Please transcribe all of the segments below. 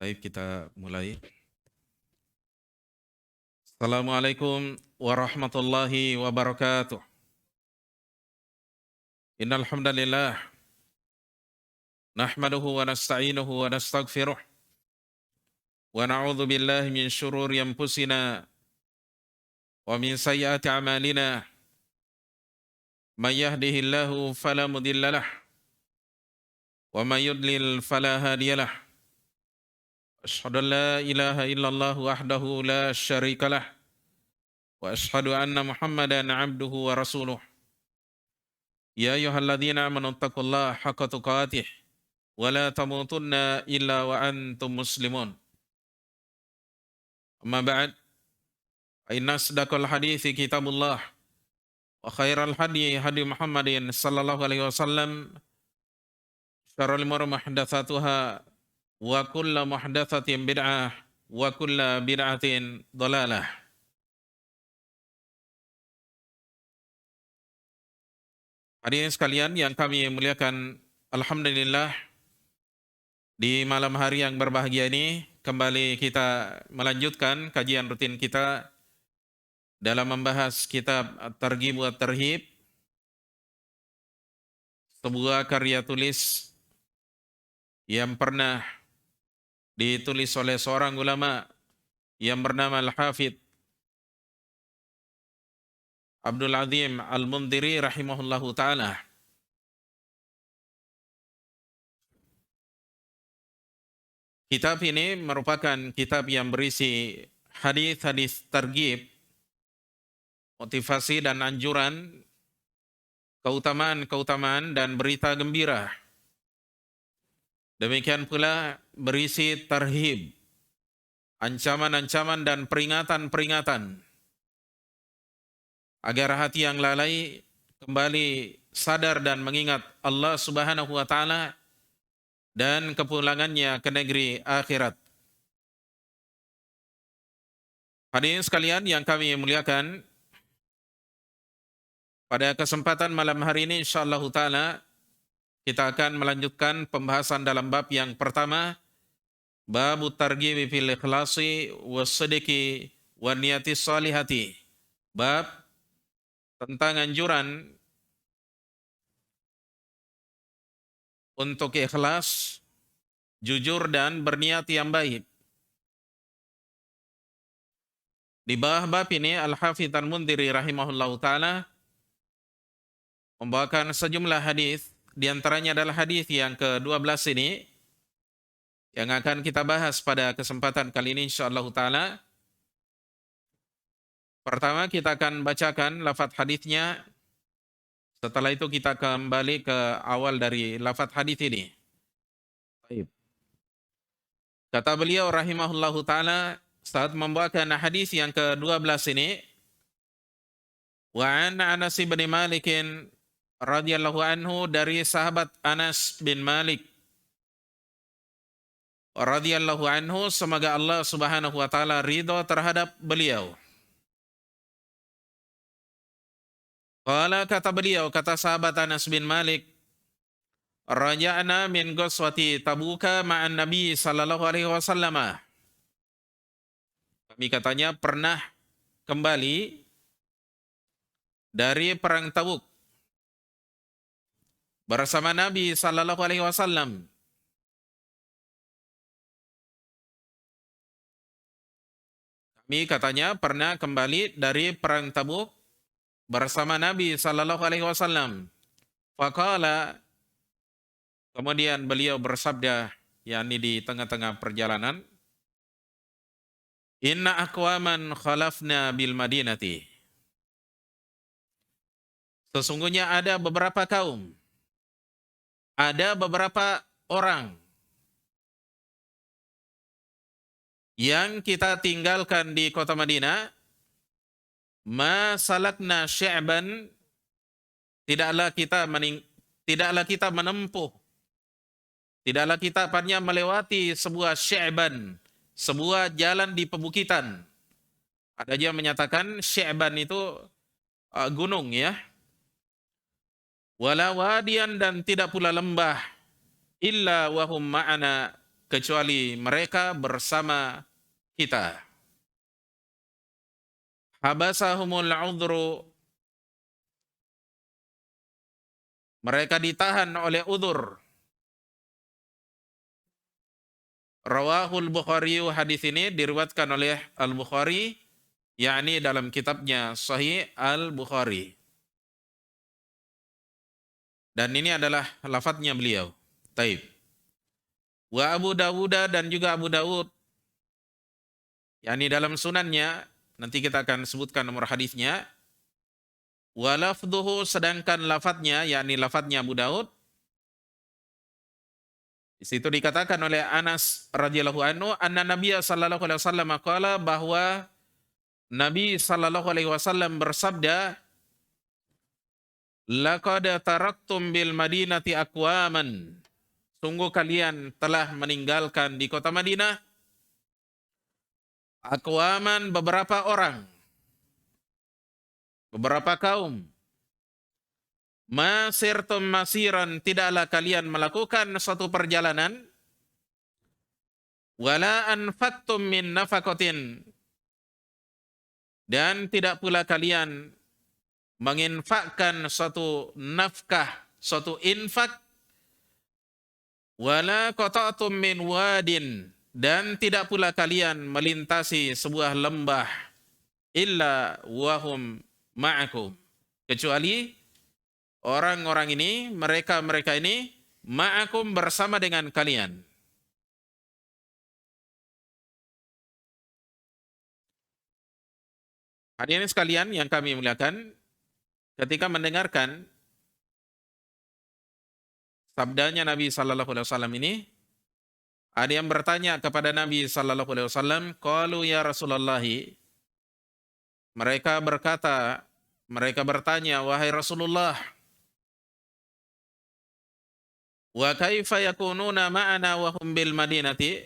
Baik, kita mulai. Assalamualaikum warahmatullahi wabarakatuh. Innal hamdalillah nahmaduhu wa nasta'inuhu wa nastaghfiruh wa na'udzu billahi min syururi anfusina wa min sayyiati a'malina. May yahdihillahu fala mudhillalah wa may yudlil fala hadiyalah. Asyhadu an la ilaha illallah wahdahu la syarikalah wa asyhadu anna Muhammadan 'abduhu wa rasuluh. Ya ayyuhalladzina amanu taqullaha haqqa tuqatih wa la tamutunna illa wa antum muslimun. Amma ba'd, fa inna asdaqal hadithi kitabullah wa khairal hadi hadi Muhammadin sallallahu alaihi wasallam, syarrul umuri muhdatsatuha wa kullu muhdatsatin bid'ah wa kullu bid'atin dhalalah. Hadirin sekalian yang kami muliakan, alhamdulillah di malam hari yang berbahagia ini kembali kita melanjutkan kajian rutin kita dalam membahas kitab At-Targhib wa Tarhib, sebuah karya tulis yang pernah ditulis oleh seorang ulama yang bernama Al-Hafidh Abdul Azim Al-Mundhiri rahimahullahu ta'ala. Kitab ini merupakan kitab yang berisi hadis-hadis targhib, motivasi dan anjuran, keutamaan-keutamaan dan berita gembira. Demikian pula berisi tarhib, ancaman-ancaman dan peringatan-peringatan, agar hati yang lalai kembali sadar dan mengingat Allah Subhanahu wa Ta'ala dan kepulangannya ke negeri akhirat. Hadirin sekalian yang kami muliakan, pada kesempatan malam hari ini insyaallah ta'ala kita akan melanjutkan pembahasan dalam bab yang pertama, bab targhibi fil ikhlasi was-sidqi wan niyati shalihati. Bab tentang anjuran untuk ikhlas, jujur dan berniat yang baik. Di bawah bab ini Al-Hafidz Al-Mundhiri rahimahullahu taala membawakan sejumlah hadis, di antaranya adalah hadis yang ke-12 ini yang akan kita bahas pada kesempatan kali ini insyaallah taala. Pertama kita akan bacakan lafaz hadisnya. Setelah itu kita kembali ke awal dari lafaz hadis ini. Baik. Kata beliau rahimahullahu taala saat membawakan hadis yang ke-12 ini, wa an Anas bin Malik radhiyallahu anhu, dari sahabat Anas bin Malik radhiyallahu anhu, semoga Allah Subhanahu wa taala ridha terhadap beliau. Qala, kata beliau, kata sahabat Anas bin Malik, raja'na min ghazwati Tabuka ma'an Nabi sallallahu alaihi wasallam. Kami katanya pernah kembali dari perang Tabuk bersama Nabi sallallahu alaihi wasallam. Kami katanya pernah kembali dari perang Tabuk bersama Nabi sallallahu alaihi wasallam. Faqala, kemudian beliau bersabda, yakni di tengah-tengah perjalanan, inna aqwaman khalafna bil madinati. Sesungguhnya ada beberapa kaum, ada beberapa orang yang kita tinggalkan di kota Madinah, ma salakna sya'ban, tidaklah kita menempuh, tidaklah kita melewati sebuah sya'ban, sebuah jalan di pebukitan. Ada yang menyatakan sya'ban itu gunung ya. Wala wadian, dan tidak pula lembah, illa wahum ma'ana, kecuali mereka bersama kita. Habasahumul udhru, mereka ditahan oleh udzur. Rawahul Bukhari, hadis ini diriwayatkan oleh Al-Bukhari, yakni dalam kitabnya Sahih Al-Bukhari. Dan ini adalah lafadznya beliau. Taib. Wa Abu Dawud, dan juga Abu Dawud, yakni dalam sunannya, nanti kita akan sebutkan nomor hadisnya. Wa lafdhuhu, sedangkan lafadznya, yakni lafadznya Abu Dawud, di situ dikatakan oleh Anas radhiyallahu anhu, anna Nabiya sallallahu alaihi wasallam qala, bahwa Nabi sallallahu alaihi wasallam bersabda, laqad taraktum bil madinati aqwaman, sungguh kalian telah meninggalkan di kota Madinah aqwaman, beberapa orang, beberapa kaum. Masirtum masiran, tidaklah kalian melakukan suatu perjalanan, wala anfaqtum min nafaqatin, dan tidak pula kalian menginfakkan suatu nafkah, suatu infak, wala qata'tum min wadin, dan tidak pula kalian melintasi sebuah lembah, illa wahum ma'akum, kecuali orang-orang ini, mereka ini, ma'akum, bersama dengan kalian. Hadirin sekalian yang kami muliakan, ketika mendengarkan sabdanya Nabi sallallahu alaihi wasallam ini, ada yang bertanya kepada Nabi sallallahu alaihi wasallam, qalu ya Rasulullah, mereka bertanya, wahai Rasulullah, wa kaifa yakununa ma'ana wa hum bil madinati,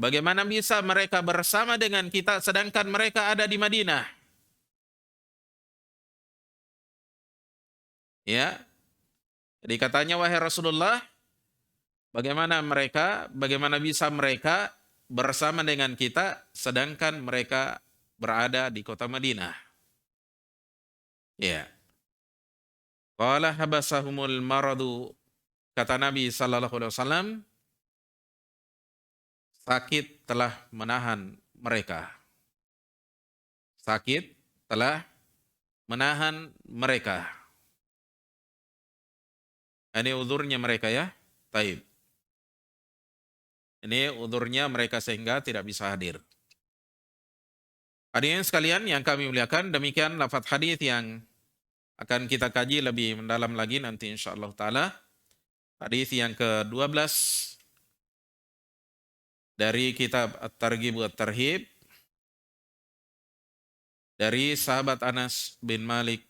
bagaimana bisa mereka bersama dengan kita sedangkan mereka ada di Madinah? Ya. Jadi katanya, wahai Rasulullah, bagaimana bisa mereka bersama dengan kita sedangkan mereka berada di kota Madinah? Ya. Qala habasahumul maradu, kata Nabi sallallahu alaihi wasallam, sakit telah menahan mereka. Sakit telah menahan mereka. Ini uzurnya mereka ya. Taib. Ini uzurnya mereka sehingga tidak bisa hadir. Hadirin sekalian yang kami muliakan, demikian lafaz hadis yang akan kita kaji lebih mendalam lagi nanti insyaallah taala. Hadis yang ke-12 dari kitab At-Targhib wa At-Tarhib dari sahabat Anas bin Malik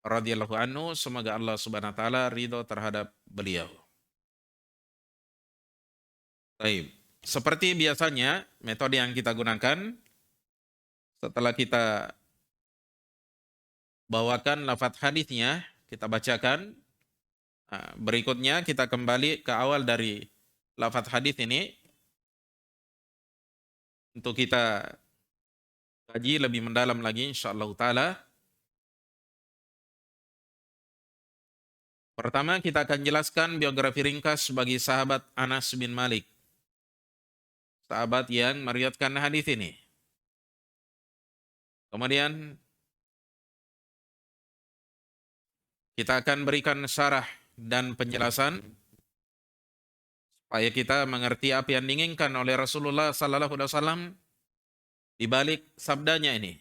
radhiyallahu anhu, semoga Allah Subhanahu wa taala ridho terhadap beliau. Baik. Seperti biasanya, metode yang kita gunakan setelah kita bawakan lafaz hadisnya, kita bacakan. Nah, berikutnya kita kembali ke awal dari lafaz hadis ini untuk kita kaji lebih mendalam lagi insyaallah taala. Pertama kita akan jelaskan biografi ringkas bagi sahabat Anas bin Malik, sahabat yang meriwayatkan hadis ini. Kemudian kita akan berikan syarah dan penjelasan supaya kita mengerti apa yang diinginkan oleh Rasulullah sallallahu alaihi wasallam di balik sabdanya ini.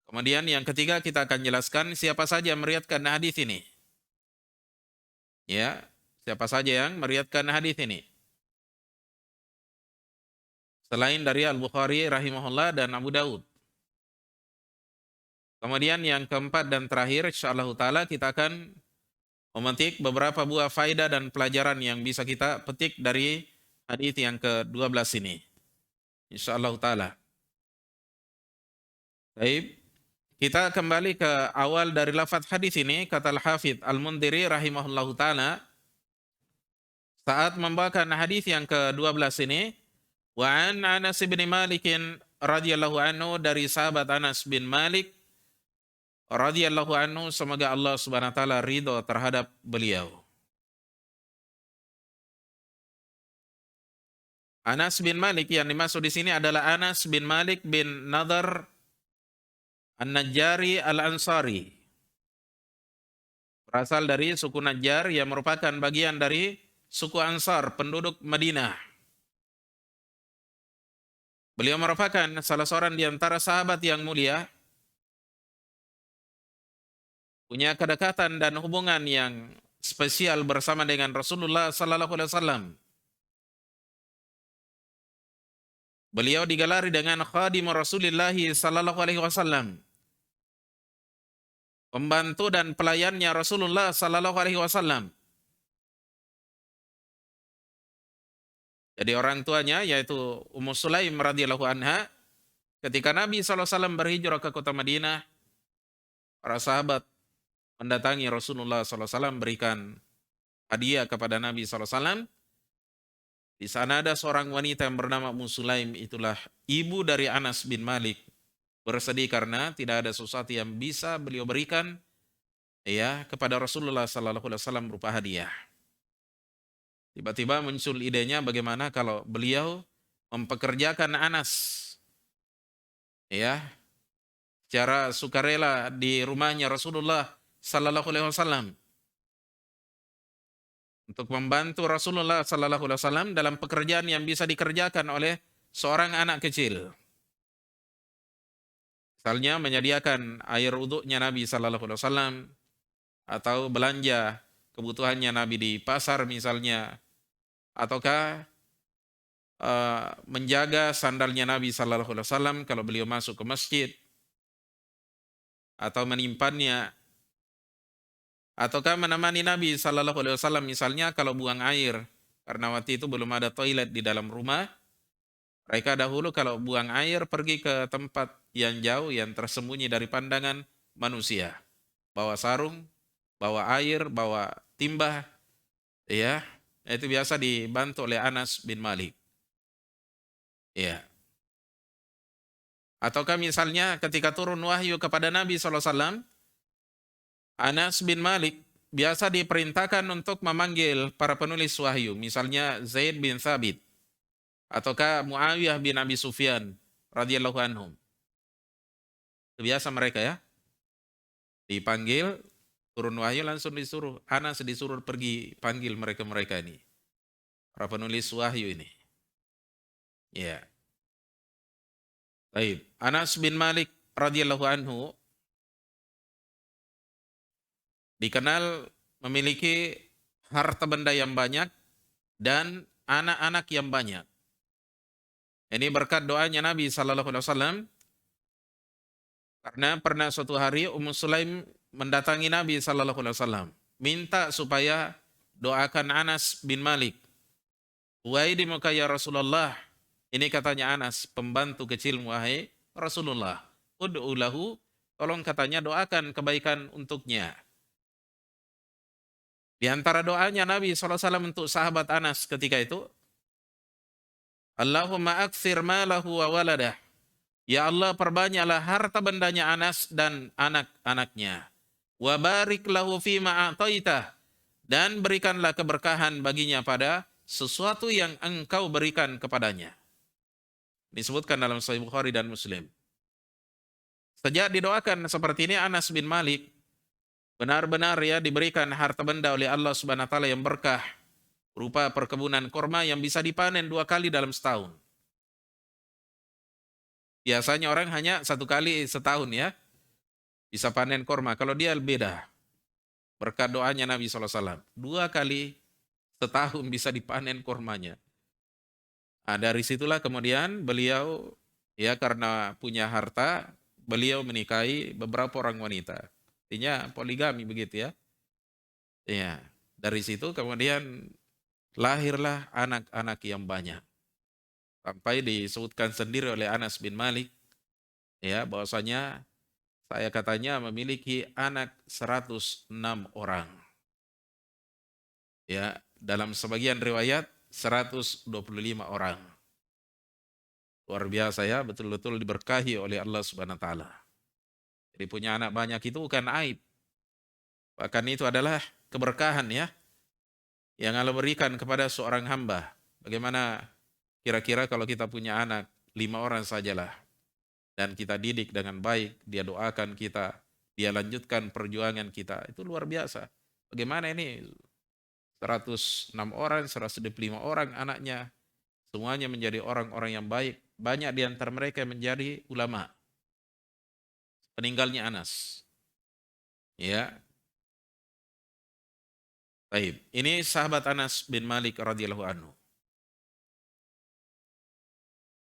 Kemudian yang ketiga kita akan jelaskan siapa saja yang meriwayatkan hadis ini. Ya, siapa saja yang meriwayatkan hadis ini. Selain dari Al-Bukhari rahimahullah dan Abu Dawud. Kemudian yang keempat dan terakhir insyaallah taala kita akan memetik beberapa buah faedah dan pelajaran yang bisa kita petik dari hadis yang ke-12 ini. Insyaallah taala. Baik. Kita kembali ke awal dari lafaz hadis ini, kata Al-Hafidz Al-Mundhiri rahimahullahu taala, saat membawakan hadis yang ke-12 ini, wa an Anas bin Malik radhiyallahu anhu, dari sahabat Anas bin Malik radhiyallahu anhu, semoga Allah Subhanahu wa taala ridho terhadap beliau. Anas bin Malik yang dimaksud di sini adalah Anas bin Malik bin Nadhr An-Najjari Al-Ansari. Berasal dari suku Najjar yang merupakan bagian dari suku Ansar, penduduk Madinah. Beliau merupakan salah seorang di antara sahabat yang mulia, punya kedekatan dan hubungan yang spesial bersama dengan Rasulullah sallallahu alaihi wasallam. Beliau digelari dengan khadim Rasulullah sallallahu alaihi wasallam, pembantu dan pelayannya Rasulullah sallallahu alaihi wasallam. Jadi orang tuanya yaitu Ummu Sulaim radhiyallahu anha, ketika Nabi sallallahu alaihi wasallam berhijrah ke kota Madinah, para sahabat mendatangi Rasulullah sallallahu alaihi wasallam, berikan hadiah kepada Nabi sallallahu alaihi wasallam. Di sana ada seorang wanita yang bernama Ummu Sulaim, itulah ibu dari Anas bin Malik, bersedih karena tidak ada sesuatu yang bisa beliau berikan ya kepada Rasulullah sallallahu alaihi wasallam berupa hadiah. Tiba-tiba muncul idenya bagaimana kalau beliau mempekerjakan Anas ya secara sukarela di rumahnya Rasulullah sallallahu alaihi wasallam, untuk membantu Rasulullah sallallahu alaihi wasallam dalam pekerjaan yang bisa dikerjakan oleh seorang anak kecil. Misalnya menyediakan air wudhunya Nabi sallallahu alaihi wasallam, atau belanja kebutuhannya Nabi di pasar misalnya, ataukah menjaga sandalnya Nabi sallallahu alaihi wasallam kalau beliau masuk ke masjid, atau menimpannya, ataukah menemani Nabi sallallahu alaihi wasallam misalnya kalau buang air, karena waktu itu belum ada toilet di dalam rumah. Mereka dahulu kalau buang air pergi ke tempat yang jauh, yang tersembunyi dari pandangan manusia. Bawa sarung, bawa air, bawa timba, ya. Itu biasa dibantu oleh Anas bin Malik. Ya. Ataukah misalnya ketika turun wahyu kepada Nabi SAW, Anas bin Malik biasa diperintahkan untuk memanggil para penulis wahyu, misalnya Zaid bin Thabit, ataukah Muawiyah bin Abi Sufyan radhiyallahu anhum. Biasa mereka ya, dipanggil, turun wahyu langsung disuruh, Anas disuruh pergi panggil mereka-mereka ini, para penulis wahyu ini. Ya. Baik, Anas bin Malik radhiyallahu anhu dikenal memiliki harta benda yang banyak dan anak-anak yang banyak. Ini berkat doanya Nabi sallallahu alaihi wasallam, karena pernah suatu hari Ummu Sulaim mendatangi Nabi sallallahu alaihi wasallam, minta supaya doakan Anas bin Malik. Wahai ya Rasulullah, ini katanya Anas, pembantu kecil wahai Rasulullah, ud'u lahu, tolong katanya doakan kebaikan untuknya. Di antara doanya Nabi SAW untuk sahabat Anas ketika itu, Allahumma aktsir malahu wa waladah. Ya Allah, perbanyaklah harta bendanya Anas dan anak-anaknya. Wa barik lahu fima a'taitah, dan berikanlah keberkahan baginya pada sesuatu yang engkau berikan kepadanya. Disebutkan dalam Sahih Bukhari dan Muslim. Sejak didoakan seperti ini, Anas bin Malik benar-benar ya diberikan harta benda oleh Allah Subhanahu wa taala yang berkah, berupa perkebunan korma yang bisa dipanen 2 kali dalam setahun. Biasanya orang hanya 1 kali setahun ya bisa panen korma. Kalau dia beda. Berkat doanya Nabi SAW, 2 kali setahun bisa dipanen kormanya. Nah, dari situlah kemudian beliau ya karena punya harta, beliau menikahi beberapa orang wanita. Artinya poligami begitu ya. Ya, dari situ kemudian lahirlah anak-anak yang banyak. Sampai disebutkan sendiri oleh Anas bin Malik ya bahwasanya saya katanya memiliki anak 106 orang. Ya, dalam sebagian riwayat 125 orang. Luar biasa ya, betul-betul diberkahi oleh Allah Subhanahu wa taala. Jadi punya anak banyak itu bukan aib. Bahkan itu adalah keberkahan ya yang Allah berikan kepada seorang hamba. Bagaimana kira-kira kalau kita punya anak 5 orang sajalah dan kita didik dengan baik, dia doakan kita, dia lanjutkan perjuangan kita, itu luar biasa. Bagaimana ini 106 orang, 125 orang anaknya, semuanya menjadi orang-orang yang baik. Banyak di antara mereka yang menjadi ulama. Peninggalnya Anas. Ya. Baik. Ini sahabat Anas bin Malik radhiyallahu anhu.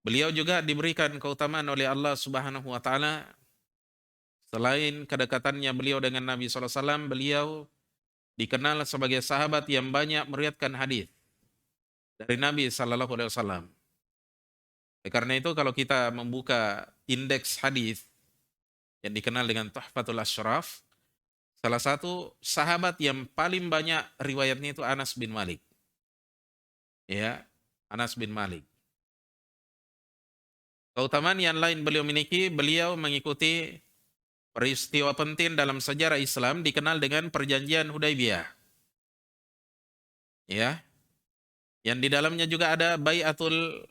Beliau juga diberikan keutamaan oleh Allah Subhanahu wa taala. Selain kedekatannya beliau dengan Nabi SAW, beliau dikenal sebagai sahabat yang banyak meriwayatkan hadis dari Nabi SAW. Karena itu kalau kita membuka indeks hadis yang dikenal dengan Tuhfatul Asyraf, salah satu sahabat yang paling banyak riwayatnya itu Anas bin Malik. Ya, Anas bin Malik. Keutamaan yang lain beliau miliki, beliau mengikuti peristiwa penting dalam sejarah Islam dikenal dengan Perjanjian Hudaybiyah. Ya. Yang di dalamnya juga ada Bai'atul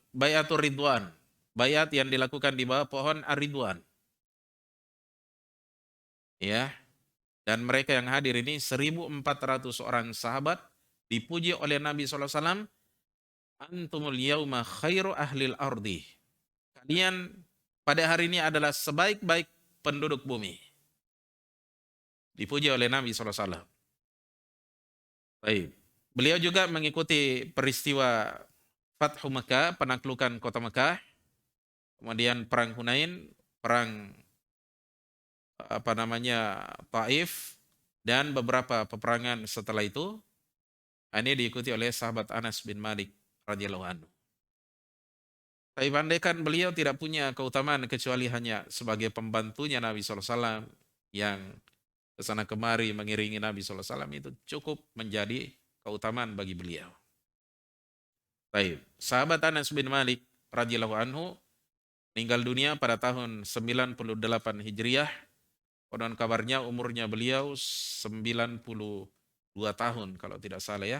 Ridwan. Baiat yang dilakukan di bawah pohon Ar-Ridwan. Ya. Dan mereka yang hadir ini 1.400 orang sahabat dipuji oleh Nabi SAW. Antumul yauma khairu ahlil ardi. Kalian pada hari ini adalah sebaik-baik penduduk bumi. Dipuji oleh Nabi SAW. Baik. Beliau juga mengikuti peristiwa Fathu Mekah, penaklukan kota Mekah, kemudian perang Hunain, perang Taif, dan beberapa peperangan setelah itu. Ini diikuti oleh sahabat Anas bin Malik radhiyallahu anhu. Tapi andaikan beliau tidak punya keutamaan kecuali hanya sebagai pembantunya Nabi SAW yang kesana kemari mengiringi Nabi SAW, itu cukup menjadi keutamaan bagi beliau. Baik, sahabat Anas bin Malik radhiyallahu anhu meninggal dunia pada tahun 98 Hijriah. Konon kabarnya umurnya beliau 92 tahun kalau tidak salah ya.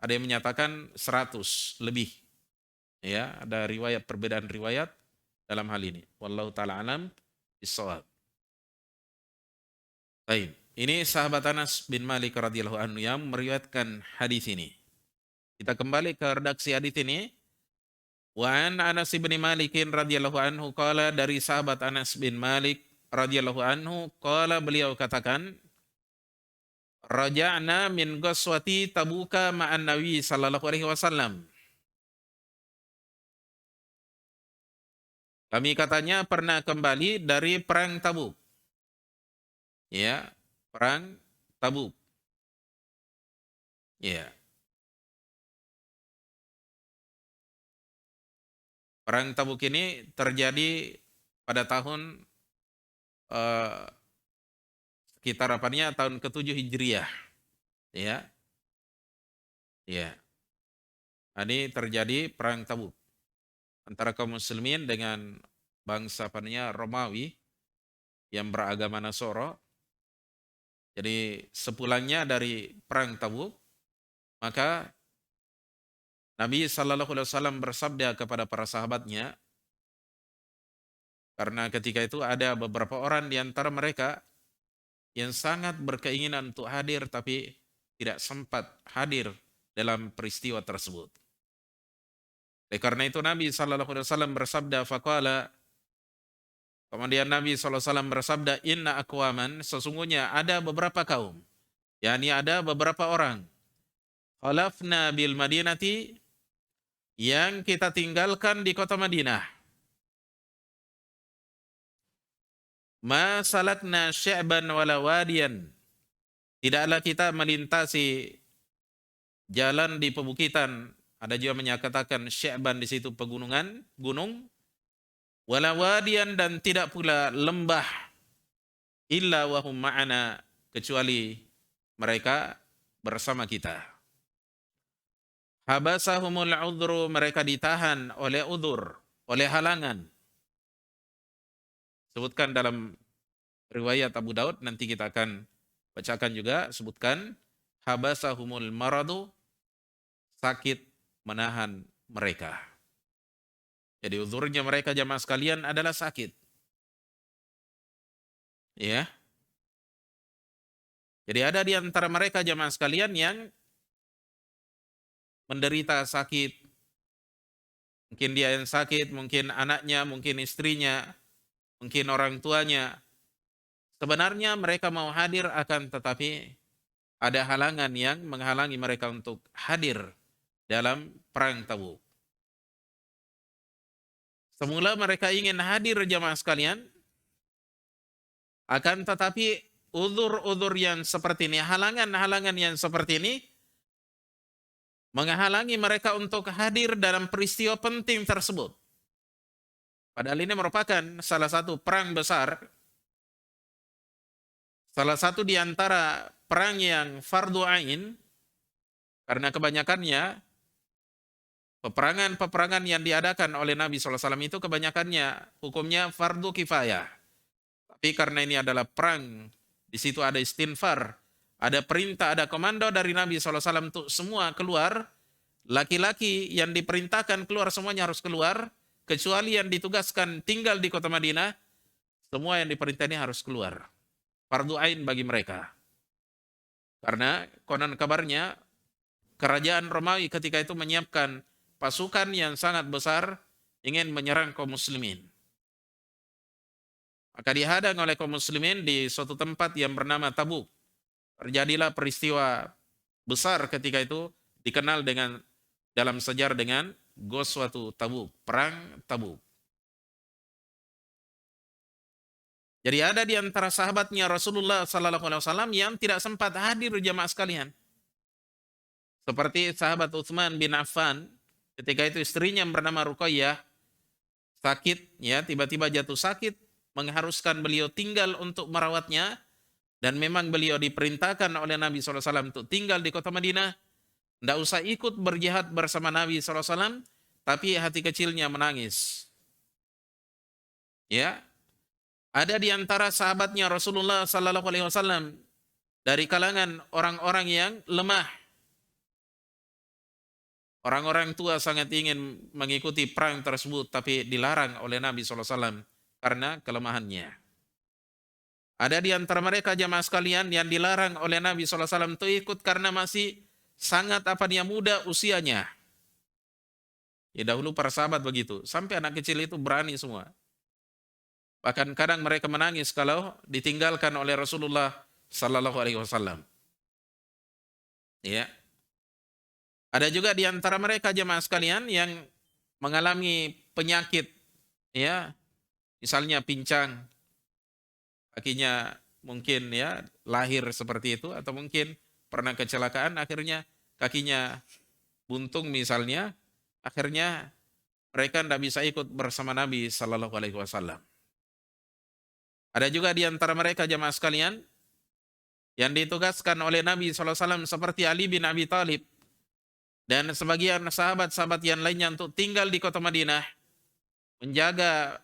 Ada yang menyatakan 100 lebih. Ya, ada perbedaan riwayat dalam hal ini. Wallahu taala alam bissawab. Baik, ini sahabat Anas bin Malik radhiyallahu anhu yang meriwayatkan hadis ini. Kita kembali ke redaksi hadis ini. Wa an Anas bin Malik radhiyallahu anhu qala, dari sahabat Anas bin Malik radhiyallahu anhu qala, beliau katakan, raja'na min ghazwati Tabuka ma'an Nabi sallallahu alaihi wasallam. Kami katanya pernah kembali dari perang Tabuk. Ya, perang Tabuk. Ya. Perang Tabuk ini terjadi pada tahun sekitar tahun ke-7 Hijriah. Ya. Ya. Ini terjadi perang Tabuk antara kaum muslimin dengan bangsa Romawi yang beragama Nasoro. Jadi sepulangnya dari perang Tabuk, maka Nabi Sallallahu Alaihi Wasallam bersabda kepada para sahabatnya, karena ketika itu ada beberapa orang di antara mereka yang sangat berkeinginan untuk hadir tapi tidak sempat hadir dalam peristiwa tersebut. Oleh karena itu Nabi Sallallahu Alaihi Wasallam bersabda, faqala, kemudian Nabi SAW bersabda, inna aqwaman, sesungguhnya ada beberapa kaum, yakni ada beberapa orang, khalafna bil madinati, yang kita tinggalkan di kota Madinah, ma salakna sya'ban wala wadiyan, tidaklah kita melintasi jalan di pebukitan. Ada juga menyatakan sya'ban di situ pegunungan, gunung, wala wadiyan, dan tidak pula lembah, illa wahum ma'ana, kecuali mereka bersama kita. Habasahumul udhru, mereka ditahan oleh udhur, oleh halangan. Sebutkan dalam riwayat Abu Daud, nanti kita akan bacakan juga, sebutkan habasahumul maradu, sakit menahan mereka. Jadi uzurnya mereka jamaah sekalian adalah sakit. Ya. Jadi ada di antara mereka jamaah sekalian yang menderita sakit. Mungkin dia yang sakit, mungkin anaknya, mungkin istrinya, mungkin orang tuanya. Sebenarnya mereka mau hadir, akan tetapi ada halangan yang menghalangi mereka untuk hadir dalam perang Tabuk. Semula mereka ingin hadir jamaah sekalian, akan tetapi uzur-uzur yang seperti ini, halangan-halangan yang seperti ini menghalangi mereka untuk hadir dalam peristiwa penting tersebut. Padahal ini merupakan salah satu perang besar, salah satu di antara perang yang fardu ain, karena kebanyakannya peperangan-peperangan yang diadakan oleh Nabi SAW itu kebanyakannya hukumnya fardu kifayah. Tapi karena ini adalah perang, di situ ada istinfar, ada perintah, ada komando dari Nabi SAW untuk semua keluar. Laki-laki yang diperintahkan keluar semuanya harus keluar, kecuali yang ditugaskan tinggal di kota Madinah, semua yang diperintah ini harus keluar. Fardu ain bagi mereka. Karena konon kabarnya kerajaan Romawi ketika itu menyiapkan pasukan yang sangat besar ingin menyerang kaum muslimin. Maka dihadang oleh kaum muslimin di suatu tempat yang bernama Tabuk. Terjadilah peristiwa besar ketika itu, dikenal dengan dalam sejarah dengan Ghazwatu Tabuk, perang Tabuk. Jadi ada di antara sahabatnya Rasulullah SAW yang tidak sempat hadir jamaah sekalian. Seperti sahabat Utsman bin Affan, ketika itu istrinya yang bernama Ruqayyah sakit, ya tiba-tiba jatuh sakit, mengharuskan beliau tinggal untuk merawatnya, dan memang beliau diperintahkan oleh Nabi SAW untuk tinggal di kota Madinah, tidak usah ikut berjihad bersama Nabi SAW, tapi hati kecilnya menangis. Ya, ada di antara sahabatnya Rasulullah SAW dari kalangan orang-orang yang lemah. Orang-orang tua sangat ingin mengikuti perang tersebut, tapi dilarang oleh Nabi SAW karena kelemahannya. Ada di antara mereka jamaah sekalian yang dilarang oleh Nabi SAW untuk ikut karena masih sangat muda usianya. Ya dahulu para sahabat begitu, sampai anak kecil itu berani semua. Bahkan kadang mereka menangis kalau ditinggalkan oleh Rasulullah SAW. Ya. Ada juga di antara mereka jemaah sekalian yang mengalami penyakit, ya, misalnya pincang, kakinya mungkin ya lahir seperti itu, atau mungkin pernah kecelakaan akhirnya kakinya buntung misalnya, akhirnya mereka tidak bisa ikut bersama Nabi Sallallahu Alaihi Wasallam. Ada juga di antara mereka jemaah sekalian yang ditugaskan oleh Nabi SAW seperti Ali bin Abi Thalib dan sebagian sahabat-sahabat yang lainnya untuk tinggal di kota Madinah, menjaga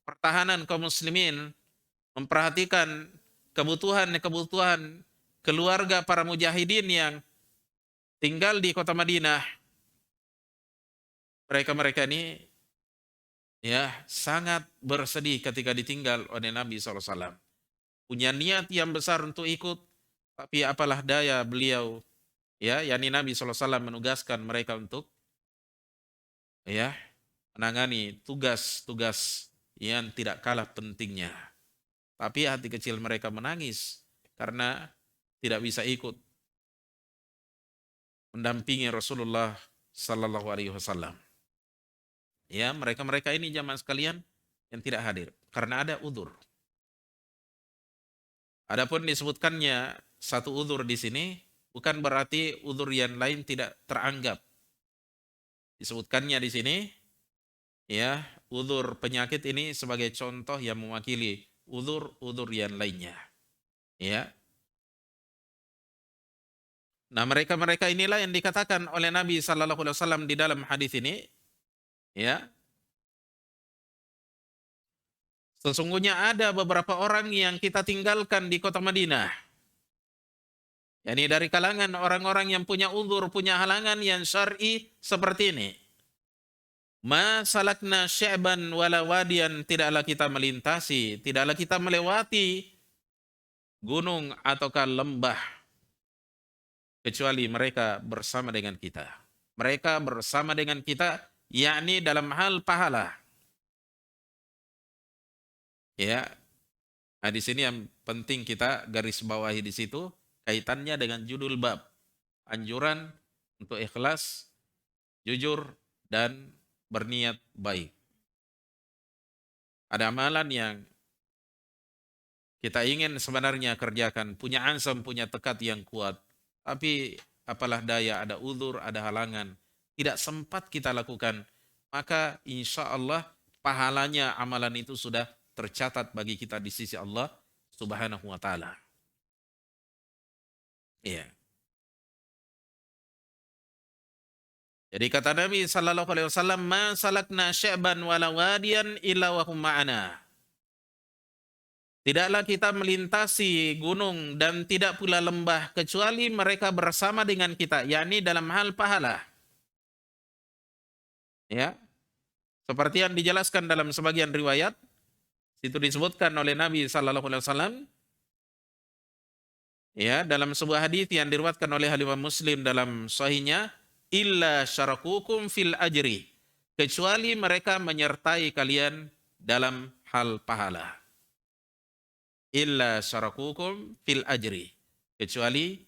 pertahanan kaum muslimin, memperhatikan kebutuhan-kebutuhan keluarga para mujahidin yang tinggal di kota Madinah. Mereka-mereka ini ya sangat bersedih ketika ditinggal oleh Nabi SAW. Punya niat yang besar untuk ikut, tapi apalah daya beliau, ya, yakni Nabi SAW menugaskan mereka untuk ya menangani tugas-tugas yang tidak kalah pentingnya. Tapi hati kecil mereka menangis karena tidak bisa ikut mendampingi Rasulullah Sallallahu Alaihi Wasallam. Ya, mereka-mereka ini jamaah sekalian yang tidak hadir karena ada udzur. Adapun disebutkannya satu udzur di sini bukan berarti udzur yang lain tidak teranggap. Disebutkannya di sini ya, udzur penyakit ini sebagai contoh yang mewakili udzur-udzur yang lainnya. Ya. Nah, mereka-mereka inilah yang dikatakan oleh Nabi sallallahu alaihi wasallam di dalam hadis ini, ya. Sesungguhnya ada beberapa orang yang kita tinggalkan di kota Madinah. Yani dari kalangan orang-orang yang punya uzur, punya halangan yang syar'i seperti ini. Ma salakna sya'ban wala wadiyan, tidaklah kita melintasi, tidaklah kita melewati gunung ataukah lembah kecuali mereka bersama dengan kita. Mereka bersama dengan kita yakni dalam hal pahala. Ya. Nah, di sini yang penting kita garis bawahi di situ kaitannya dengan judul bab. Anjuran untuk ikhlas, jujur, dan berniat baik. Ada amalan yang kita ingin sebenarnya kerjakan, punya ansam, punya tekad yang kuat. Tapi apalah daya, ada uzur, ada halangan. Tidak sempat kita lakukan. Maka insya Allah pahalanya amalan itu sudah tercatat bagi kita di sisi Allah Subhanahu wa ta'ala. Iya. Jadi kata Nabi sallallahu alaihi wasallam, "Ma salakna sya'ban wala wadiyan illa wa hum ma'ana." Tidaklah kita melintasi gunung dan tidak pula lembah kecuali mereka bersama dengan kita, yakni dalam hal pahala. Ya, seperti yang dijelaskan dalam sebagian riwayat, itu disebutkan oleh Nabi sallallahu alaihi wasallam, ya, dalam sebuah hadis yang diriwayatkan oleh Imam Muslim dalam sahihnya, illa syarakukum fil ajri, kecuali mereka menyertai kalian dalam hal pahala. Illa syarakukum fil ajri, kecuali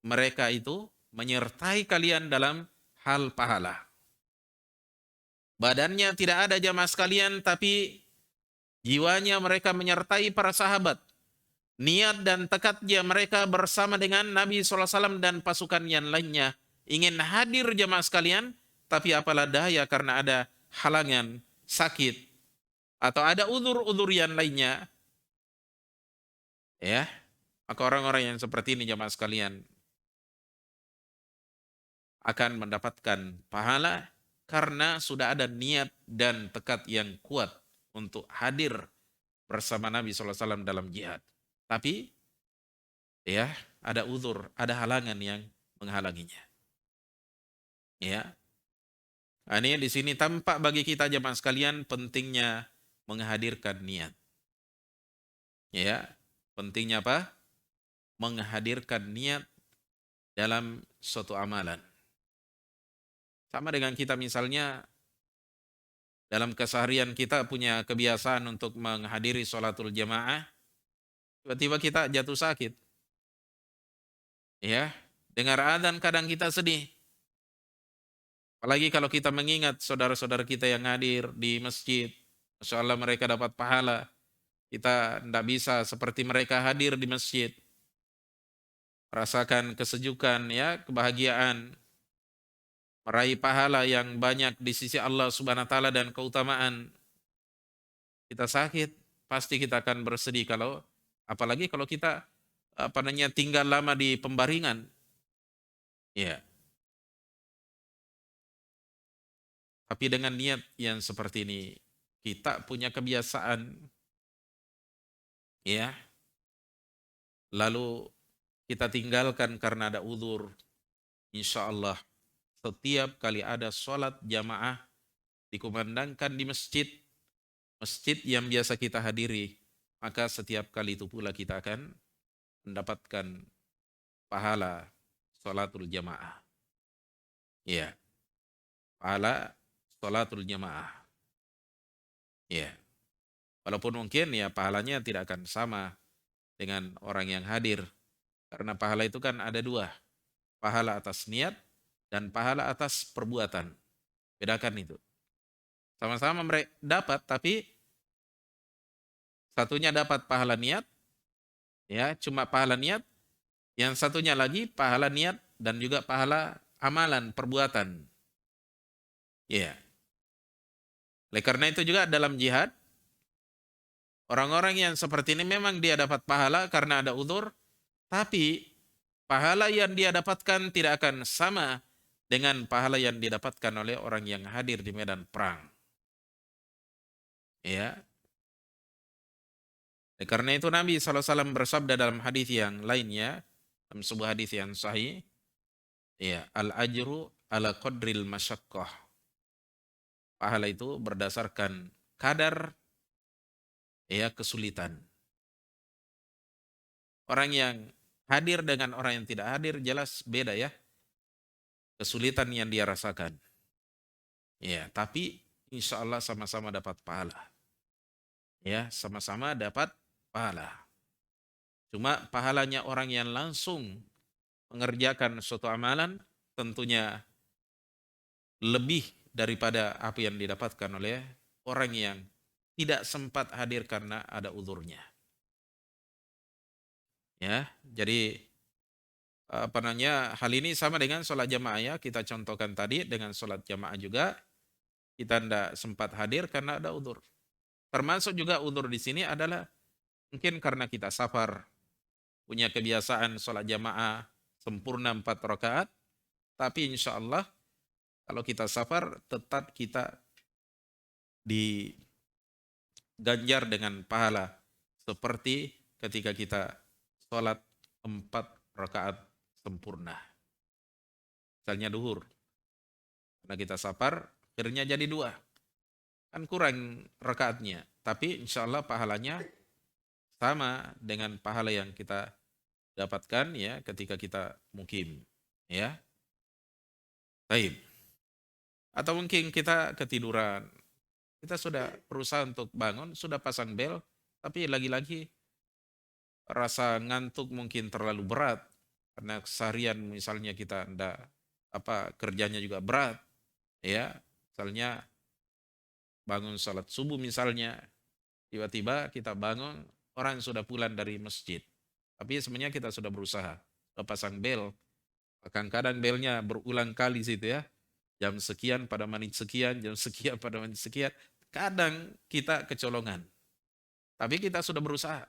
mereka itu menyertai kalian dalam hal pahala. Badannya tidak ada jamaah sekalian, tapi jiwanya mereka menyertai para sahabat. Niat dan tekadnya mereka bersama dengan Nabi SAW dan pasukan yang lainnya. Ingin hadir jamaah sekalian, tapi apalah daya karena ada halangan, sakit, atau ada uzur-uzur yang lainnya. Ya, maka orang-orang yang seperti ini jamaah sekalian akan mendapatkan pahala karena sudah ada niat dan tekad yang kuat untuk hadir bersama Nabi SAW dalam jihad. Tapi ya, ada uzur, ada halangan yang menghalanginya. Ya. Nah, ini di sini tampak bagi kita jemaah sekalian pentingnya menghadirkan niat. Ya. Pentingnya apa? Menghadirkan niat dalam suatu amalan. Sama dengan kita misalnya dalam keseharian kita punya kebiasaan untuk menghadiri sholatul jamaah, tiba-tiba kita jatuh sakit. Ya, dengar adzan kadang kita sedih. Apalagi kalau kita mengingat saudara-saudara kita yang hadir di masjid, Masya Allah mereka dapat pahala. Kita tidak bisa seperti mereka hadir di masjid. Rasakan kesejukan, ya, kebahagiaan, meraih pahala yang banyak di sisi Allah Subhanahu wa taala dan keutamaan. Kita sakit, pasti kita akan bersedih apalagi kalau kita tinggal lama di pembaringan. Ya. Tapi dengan niat yang seperti ini, kita punya kebiasaan, ya, lalu kita tinggalkan karena ada uzur, insya Allah setiap kali ada sholat jamaah dikumandangkan di masjid yang biasa kita hadiri, maka setiap kali itu pula kita akan mendapatkan pahala sholatul jamaah. Ya, pahala sholatul jamaah. Ya, walaupun mungkin ya pahalanya tidak akan sama dengan orang yang hadir. Karena pahala itu kan ada dua. Pahala atas niat dan pahala atas perbuatan. Bedakan itu. Sama-sama mereka dapat, tapi satunya dapat pahala niat, ya, cuma pahala niat. Yang satunya lagi pahala niat dan juga pahala amalan, perbuatan. Ya. Oleh karena itu juga dalam jihad, orang-orang yang seperti ini memang dia dapat pahala karena ada uzur, tapi pahala yang dia dapatkan tidak akan sama dengan pahala yang didapatkan oleh orang yang hadir di medan perang. Ya. Karena itu Nabi SAW bersabda dalam hadis yang lainnya, dalam sebuah hadis yang sahih, ya, al-ajru ala qadril masyaqqah. Pahala itu berdasarkan kadar ya kesulitan. Orang yang hadir dengan orang yang tidak hadir jelas beda ya kesulitan yang dia rasakan. Ya, tapi insya Allah sama-sama dapat pahala. Ya, sama-sama dapat pahala. Cuma pahalanya orang yang langsung mengerjakan suatu amalan tentunya lebih daripada apa yang didapatkan oleh orang yang tidak sempat hadir karena ada uzurnya. Ya, jadi apa namanya, hal ini sama dengan sholat jamaah ya, kita contohkan tadi dengan sholat jamaah juga kita tidak sempat hadir karena ada uzur. Termasuk juga uzur di sini adalah mungkin karena kita safar, punya kebiasaan sholat jamaah sempurna 4 rakaat, tapi insya Allah kalau kita safar tetap kita diganjar dengan pahala seperti ketika kita sholat 4 rakaat sempurna. Misalnya duhur, karena kita safar akhirnya jadi 2, kan kurang rakaatnya, tapi insya Allah pahalanya sama dengan pahala yang kita dapatkan ya ketika kita mukim ya. Baik. Atau mungkin kita ketiduran, kita sudah berusaha untuk bangun, sudah pasang bel, tapi lagi-lagi rasa ngantuk mungkin terlalu berat karena seharian misalnya kita kerjanya juga berat ya, misalnya bangun salat subuh misalnya, tiba-tiba kita bangun orang sudah pulang dari masjid, tapi sebenarnya kita sudah berusaha, sudah pasang bel, kadang-kadang belnya berulang kali situ ya, jam sekian pada menit sekian, jam sekian pada menit sekian, kadang kita kecolongan, tapi kita sudah berusaha.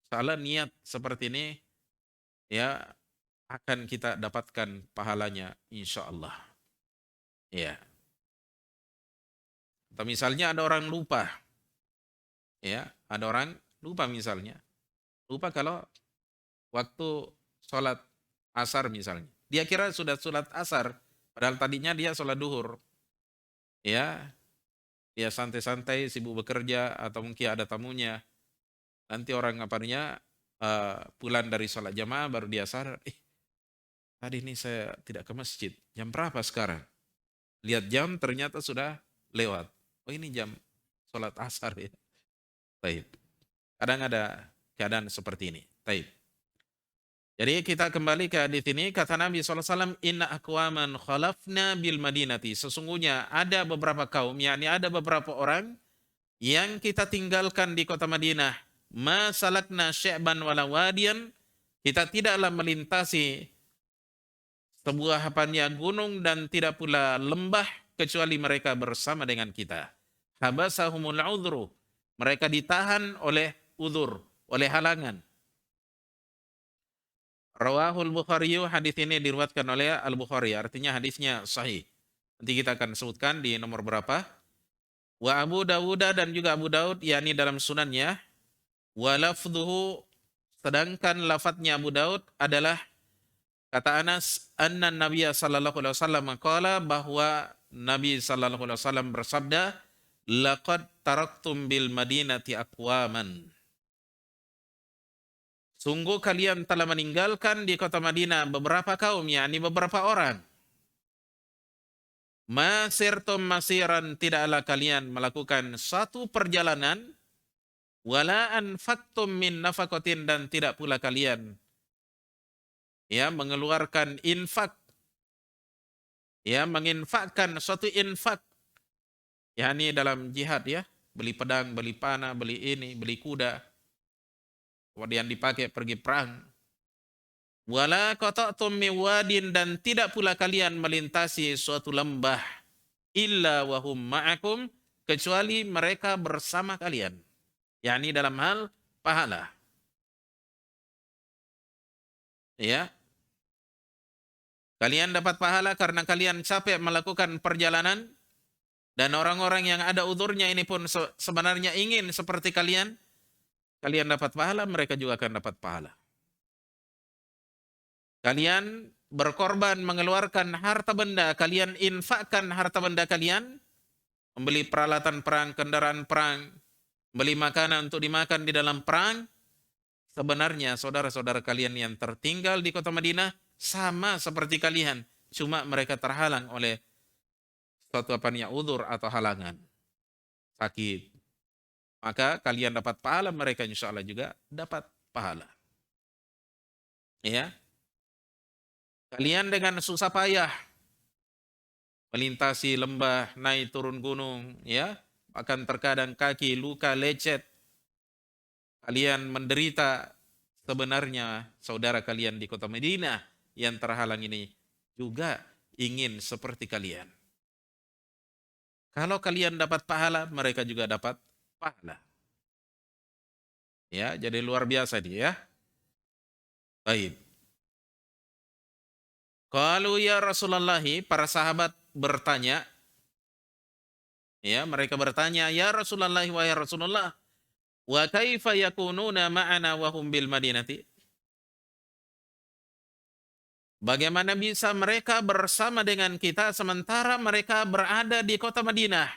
Salah niat seperti ini ya akan kita dapatkan pahalanya insya Allah. Ya. Atau misalnya ada orang lupa. Ya, ada orang lupa misalnya. Lupa kalau waktu sholat asar misalnya. Dia kira sudah sholat asar, padahal tadinya dia sholat duhur. Ya, dia santai-santai sibuk bekerja atau mungkin ada tamunya. Nanti orang pulang dari sholat jamaah baru dia sadar, tadi ini saya tidak ke masjid. Jam berapa sekarang? Lihat jam ternyata sudah lewat. Oh ini jam sholat asar ya. Baik. Kadang ada keadaan seperti ini. Baik. Jadi kita kembali ke hadis ini, kata Nabi SAW, inna aqwaman khalafna bil madinati. Sesungguhnya ada beberapa kaum, yakni ada beberapa orang yang kita tinggalkan di kota Madinah. Ma salakna sya'ban wala wadiyan. Kita tidaklah melintasi sebuah gunung dan tidak pula lembah kecuali mereka bersama dengan kita. Habasahumul udhru. Mereka ditahan oleh uzur, oleh halangan. Rawahul Bukhari, hadis ini diriwayatkan oleh Al-Bukhari, artinya hadisnya sahih. Nanti kita akan sebutkan di nomor berapa. Wa Abu Dawud dan juga Abu Daud, yakni dalam sunannya. Wa lafdhuhu, sedangkan lafadznya Abu Daud adalah kata Anas, anna Nabiya sallallahu alaihi wasallam qala, bahwa Nabi sallallahu alaihi wasallam bersabda, laqad taraktum bil madinati aqwaman. Sungguh kalian telah meninggalkan di kota Madinah beberapa kaum, yakni beberapa orang. Masirtum masiran, tidaklah kalian melakukan satu perjalanan, wala anfaqtum min nafaqatin, dan tidak pula kalian ya mengeluarkan infak, ya menginfakkan suatu infak, yakni dalam jihad ya, beli pedang, beli panah, beli ini, beli kuda, kemudian dipakai pergi perang. Wala qata'tum min wadin, dan tidak pula kalian melintasi suatu lembah, illa wahum ma'akum, kecuali mereka bersama kalian, yakni dalam hal pahala. Ya, kalian dapat pahala karena kalian capek melakukan perjalanan, dan orang-orang yang ada udurnya ini pun sebenarnya ingin seperti kalian. Kalian dapat pahala, mereka juga akan dapat pahala. Kalian berkorban mengeluarkan harta benda, kalian infakkan harta benda kalian, membeli peralatan perang, kendaraan perang, beli makanan untuk dimakan di dalam perang. Sebenarnya saudara-saudara kalian yang tertinggal di kota Madinah sama seperti kalian, cuma mereka terhalang oleh suatu udzur atau halangan, sakit. Maka kalian dapat pahala, mereka insya Allah juga dapat pahala. Ya, kalian dengan susah payah melintasi lembah, naik turun gunung, ya, bahkan terkadang kaki luka lecet, kalian menderita. Sebenarnya saudara kalian di kota Madinah yang terhalang ini juga ingin seperti kalian. Kalau kalian dapat pahala, mereka juga dapat pahala. Ya, jadi luar biasa dia, ya. Baik. Kalau ya Rasulullah, para sahabat bertanya, ya, mereka bertanya, ya Rasulullah, wahai Rasulullah, wa kaifa yakununa ma'ana wa hum bil Madinati? Bagaimana bisa mereka bersama dengan kita sementara mereka berada di kota Madinah?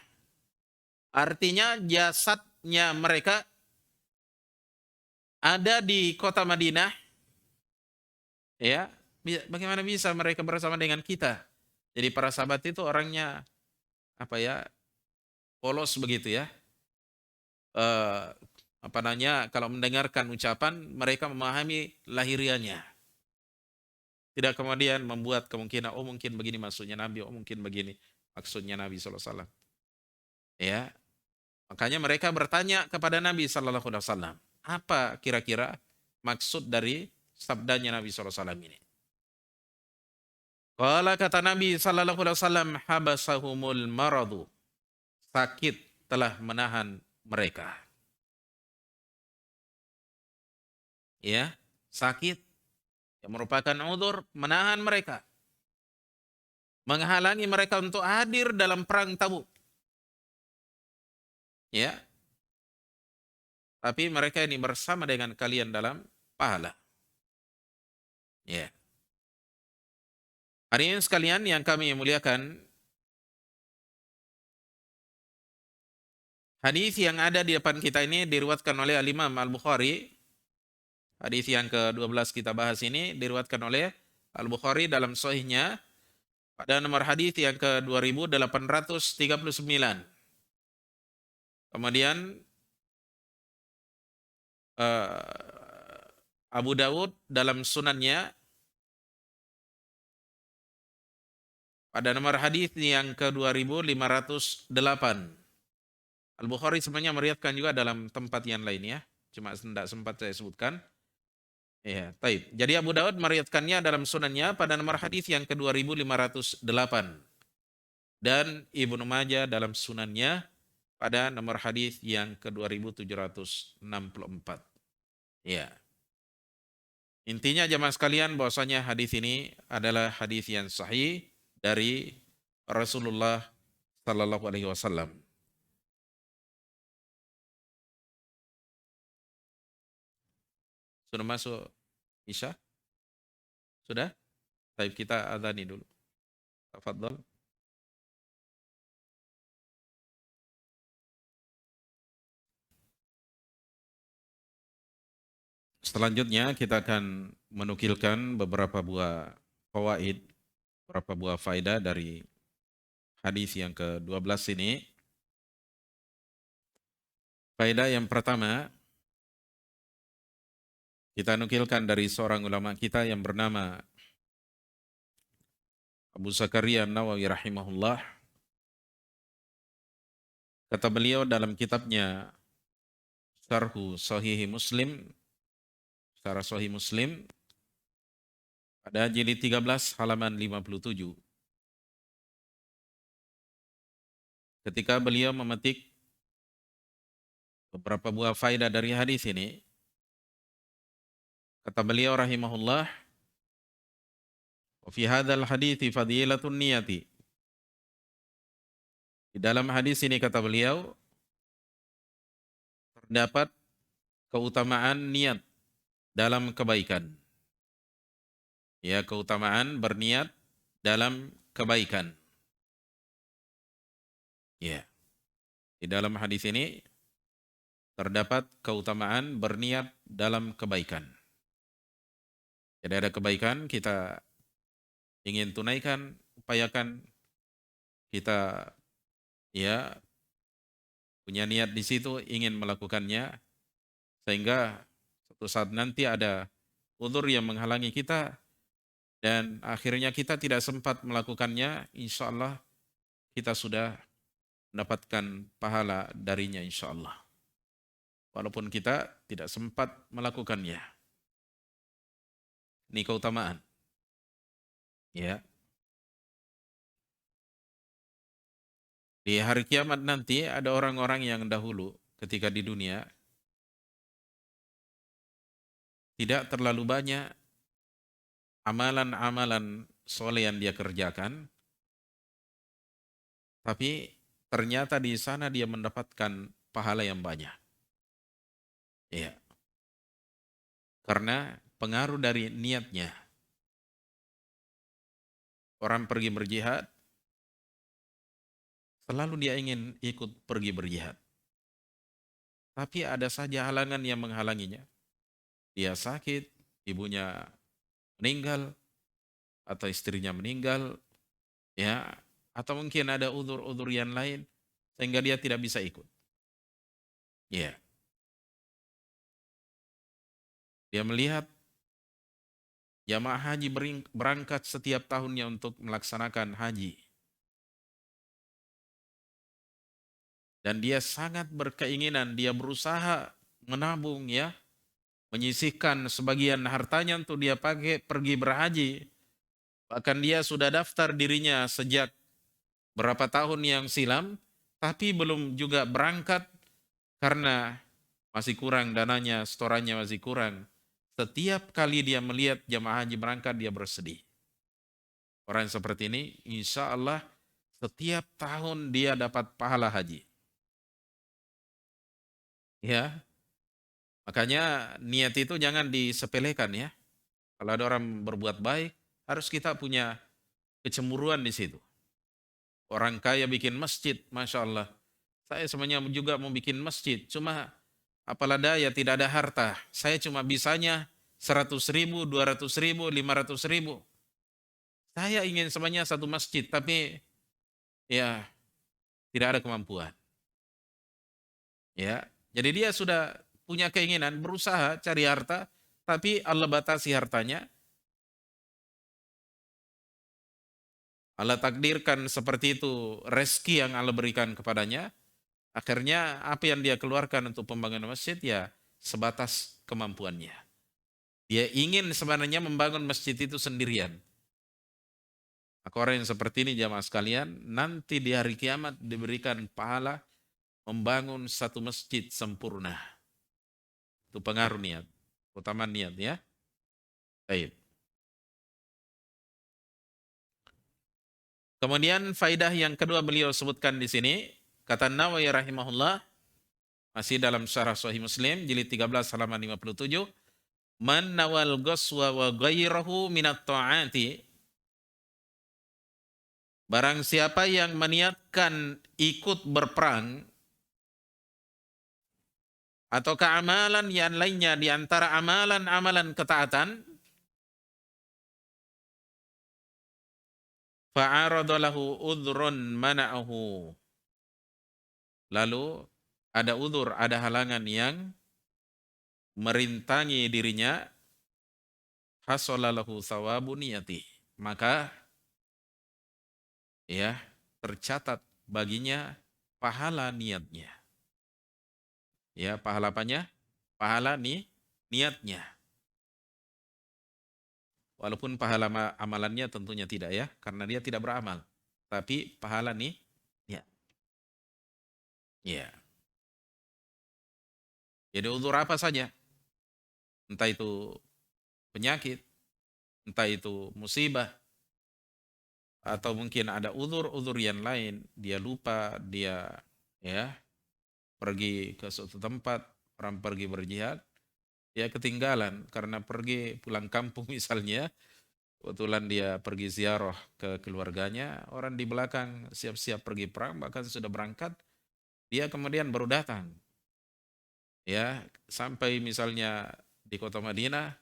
Artinya jasadnya mereka ada di kota Madinah, ya. Bagaimana bisa mereka bersama dengan kita? Jadi para sahabat itu orangnya apa ya? Polos begitu, ya. Eh, apa namanya? Kalau mendengarkan ucapan mereka memahami lahiriannya. Tidak kemudian membuat kemungkinan, oh mungkin begini maksudnya Nabi, oh mungkin begini maksudnya Nabi SAW. Ya, makanya mereka bertanya kepada Nabi SAW, apa kira-kira maksud dari sabdanya Nabi SAW ini? Kalau kata Nabi SAW, habasahumul maradu, sakit telah menahan mereka. Ya, sakit yang merupakan udzur menahan mereka, menghalangi mereka untuk hadir dalam perang Tabuk. Ya, tapi mereka ini bersama dengan kalian dalam pahala. Ya. Hari ini sekalian yang kami muliakan, hadis yang ada di depan kita ini diriwayatkan oleh Al-Imam Al-Bukhari. Hadis yang ke-12 kita bahas ini diriwayatkan oleh Al-Bukhari dalam sahihnya pada nomor hadis yang ke-2839. Kemudian Abu Dawud dalam sunannya pada nomor hadis yang ke-2508. Al-Bukhari sebenarnya meriwayatkan juga dalam tempat yang lain, ya. Cuma tidak sempat saya sebutkan. Ya, taib. Jadi Abu Dawud meriwayatkannya dalam sunannya pada nomor hadis yang ke-2508. Dan Ibnu Majah dalam sunannya pada nomor hadis yang ke-2764. Ya. Intinya jemaah sekalian bahwasanya hadis ini adalah hadis yang sahih dari Rasulullah sallallahu alaihi wasallam. Sudah masuk Isya? Sudah? Baik, kita adzani dulu. Tafadhol. Selanjutnya kita akan menukilkan beberapa buah fawaid, beberapa buah faedah dari hadis yang ke-12 ini. Faedah yang pertama, kita nukilkan dari seorang ulama kita yang bernama Abu Zakaria Nawawi rahimahullah. Kata beliau dalam kitabnya Syarhu Sahih Muslim, Syarah Sahih Muslim, pada jilid 13 halaman 57. Ketika beliau memetik beberapa buah faedah dari hadis ini, kata beliau rahimahullah, Wa fi hadzal hadithi fadilatun niyati. Di dalam hadis ini kata beliau terdapat keutamaan niat dalam kebaikan. Ya, keutamaan berniat dalam kebaikan. Ya, di dalam hadis ini terdapat keutamaan berniat dalam kebaikan. Jadi ada kebaikan kita ingin tunaikan, upayakan, kita ya punya niat di situ ingin melakukannya, sehingga suatu saat nanti ada udzur yang menghalangi kita dan akhirnya kita tidak sempat melakukannya, insya Allah kita sudah mendapatkan pahala darinya insya Allah. Walaupun kita tidak sempat melakukannya. Ini keutamaan. Ya. Di hari kiamat nanti ada orang-orang yang dahulu ketika di dunia tidak terlalu banyak amalan-amalan soleh yang dia kerjakan, tapi ternyata di sana dia mendapatkan pahala yang banyak. Ya. Karena pengaruh dari niatnya. Orang pergi berjihad, selalu dia ingin ikut pergi berjihad. Tapi ada saja halangan yang menghalanginya. Dia sakit, ibunya meninggal, atau istrinya meninggal, ya, atau mungkin ada udzur-udzur yang lain, sehingga dia tidak bisa ikut. Ya. Dia melihat jamaah haji berangkat setiap tahunnya untuk melaksanakan haji. Dan dia sangat berkeinginan, dia berusaha menabung ya, menyisihkan sebagian hartanya untuk dia pakai pergi berhaji. Bahkan dia sudah daftar dirinya sejak berapa tahun yang silam, tapi belum juga berangkat karena masih kurang dananya, setorannya masih kurang. Setiap kali dia melihat jamaah haji berangkat, dia bersedih. Orang seperti ini, insya Allah setiap tahun dia dapat pahala haji. Ya, makanya niat itu jangan disepelekan ya. Kalau ada orang berbuat baik, harus kita punya kecemburuan di situ. Orang kaya bikin masjid, Masya Allah. Saya sebenarnya juga mau bikin masjid, cuma apalah daya tidak ada harta. Saya cuma bisanya 100.000, 200.000, 500.000. Saya ingin sebenarnya satu masjid, tapi ya tidak ada kemampuan. Ya, jadi dia sudah punya keinginan, berusaha cari harta, tapi Allah batasi hartanya. Allah takdirkan seperti itu rezeki yang Allah berikan kepadanya. Akhirnya apa yang dia keluarkan untuk pembangunan masjid ya sebatas kemampuannya. Dia ingin sebenarnya membangun masjid itu sendirian. Maka orang yang seperti ini jamaah sekalian, nanti di hari kiamat diberikan pahala membangun satu masjid sempurna. Itu pengaruh niat, utama niat ya. Baik. Kemudian faidah yang kedua beliau sebutkan di sini, kata Nawawi rahimahullah, masih dalam syarah Sahih Muslim jilid 13 halaman 57, man nawal ghaswa wa ghairahu minat ta'ati, barang siapa yang meniatkan ikut berperang atau keamalan yang lainnya di antara amalan-amalan ketaatan, fa'arada lahu udhrun mana'ahu, lalu ada udzur, ada halangan yang merintangi dirinya, hasolalahu thawabu niyati, maka ya tercatat baginya pahala niatnya. Ya, pahala apanya? Pahala niatnya. Walaupun pahala amalannya tentunya tidak ya, karena dia tidak beramal. Tapi pahala niat. Ya. Jadi udzur apa saja? Entah itu penyakit, entah itu musibah, atau mungkin ada uzur-uzur yang lain, dia lupa, dia ya pergi ke suatu tempat, orang pergi berjihad, dia ketinggalan karena pergi pulang kampung misalnya, kebetulan dia pergi ziarah ke keluarganya, orang di belakang siap-siap pergi perang, bahkan sudah berangkat, dia kemudian baru datang. Ya, sampai misalnya di kota Madinah,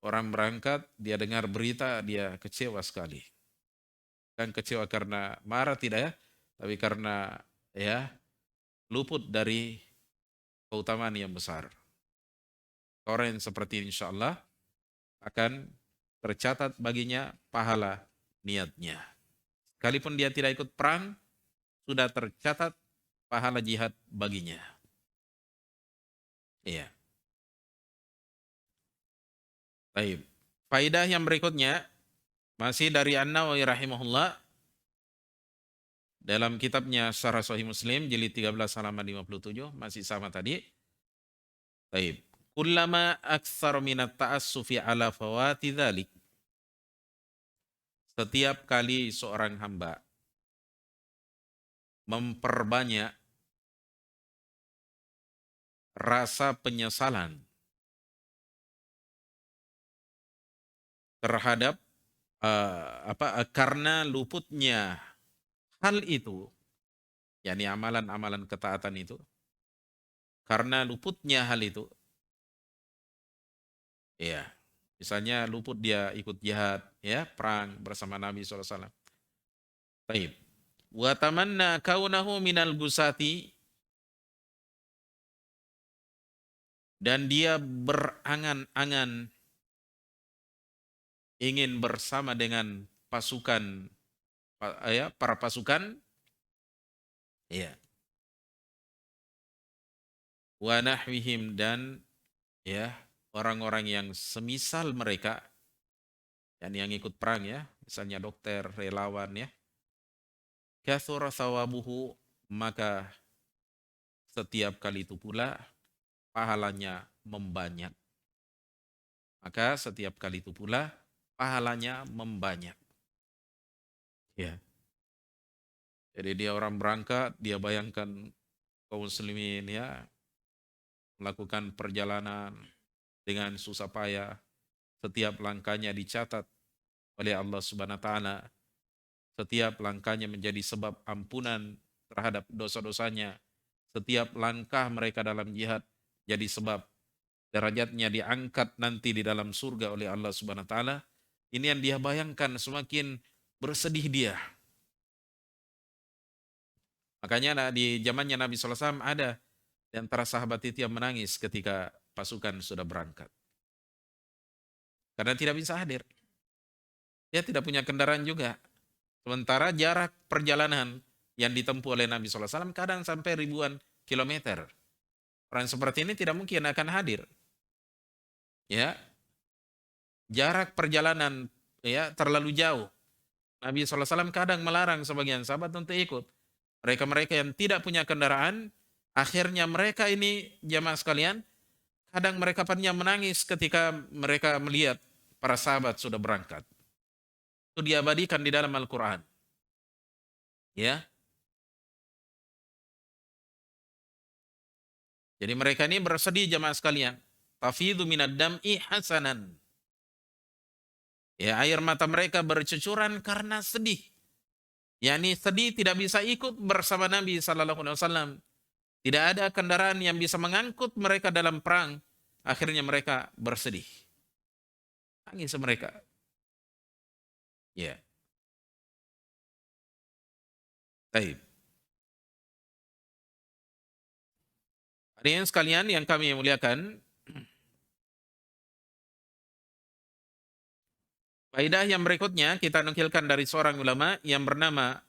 orang berangkat, dia dengar berita, dia kecewa sekali. Kan kecewa karena marah tidak ya, tapi karena ya luput dari keutamaan yang besar. Orang yang seperti ini insya Allah akan tercatat baginya pahala niatnya. Sekalipun dia tidak ikut perang, sudah tercatat pahala jihad baginya. Iya. Baik. Faidah yang berikutnya masih dari An-Nawawi rahimahullah dalam kitabnya Syarah Sahih Muslim jilid 13 halaman 57 masih sama tadi. Baik. Kullama aktsar minat ta'assufi ala fawati dzalik. Setiap kali seorang hamba memperbanyak rasa penyesalan terhadap karena luputnya hal itu, yakni amalan-amalan ketaatan itu, karena luputnya hal itu, ya, misalnya luput dia ikut jihad, ya, perang bersama Nabi SAW. Baik. Wa tamanna kaunahu minal gusati, dan dia berangan-angan ingin bersama dengan pasukan para pasukan, ya, wa nahwihim, dan ya orang-orang yang semisal mereka, yang ikut perang, ya, misalnya dokter, relawan, ya, kathura thawabuhu, maka setiap kali itu pula pahalanya membanyak. Maka setiap kali itu pula pahalanya membanyak. Ya. Jadi dia orang berangkat, dia bayangkan kaum muslimin, ya, melakukan perjalanan dengan susah payah, setiap langkahnya dicatat oleh Allah Subhanahu wa taala. Setiap langkahnya menjadi sebab ampunan terhadap dosa-dosanya. Setiap langkah mereka dalam jihad jadi sebab derajatnya diangkat nanti di dalam surga oleh Allah Subhanahu wa taala. Ini yang dia bayangkan, semakin bersedih dia. Makanya di zamannya Nabi SAW ada di antara sahabat itu yang menangis ketika pasukan sudah berangkat. Karena tidak bisa hadir. Dia tidak punya kendaraan juga. Sementara jarak perjalanan yang ditempuh oleh Nabi SAW kadang sampai ribuan kilometer. Orang seperti ini tidak mungkin akan hadir. Ya, jarak perjalanan, ya, terlalu jauh. Nabi SAW kadang melarang sebagian sahabat untuk ikut. Mereka-mereka yang tidak punya kendaraan, akhirnya mereka ini jamaah sekalian, kadang mereka pun menangis ketika mereka melihat para sahabat sudah berangkat. Itu diabadikan di dalam Al-Quran. Ya. Jadi mereka ini bersedih jamaah sekalian. Tafidhu minad dam'i hasanan. Ya, air mata mereka bercucuran karena sedih. Yani sedih tidak bisa ikut bersama Nabi sallallahu alaihi wasallam. Tidak ada kendaraan yang bisa mengangkut mereka dalam perang. Akhirnya mereka bersedih. Tangis mereka. Ya. Baik. Hadirin sekalian yang kami muliakan, faedah yang berikutnya kita nukilkan dari seorang ulama yang bernama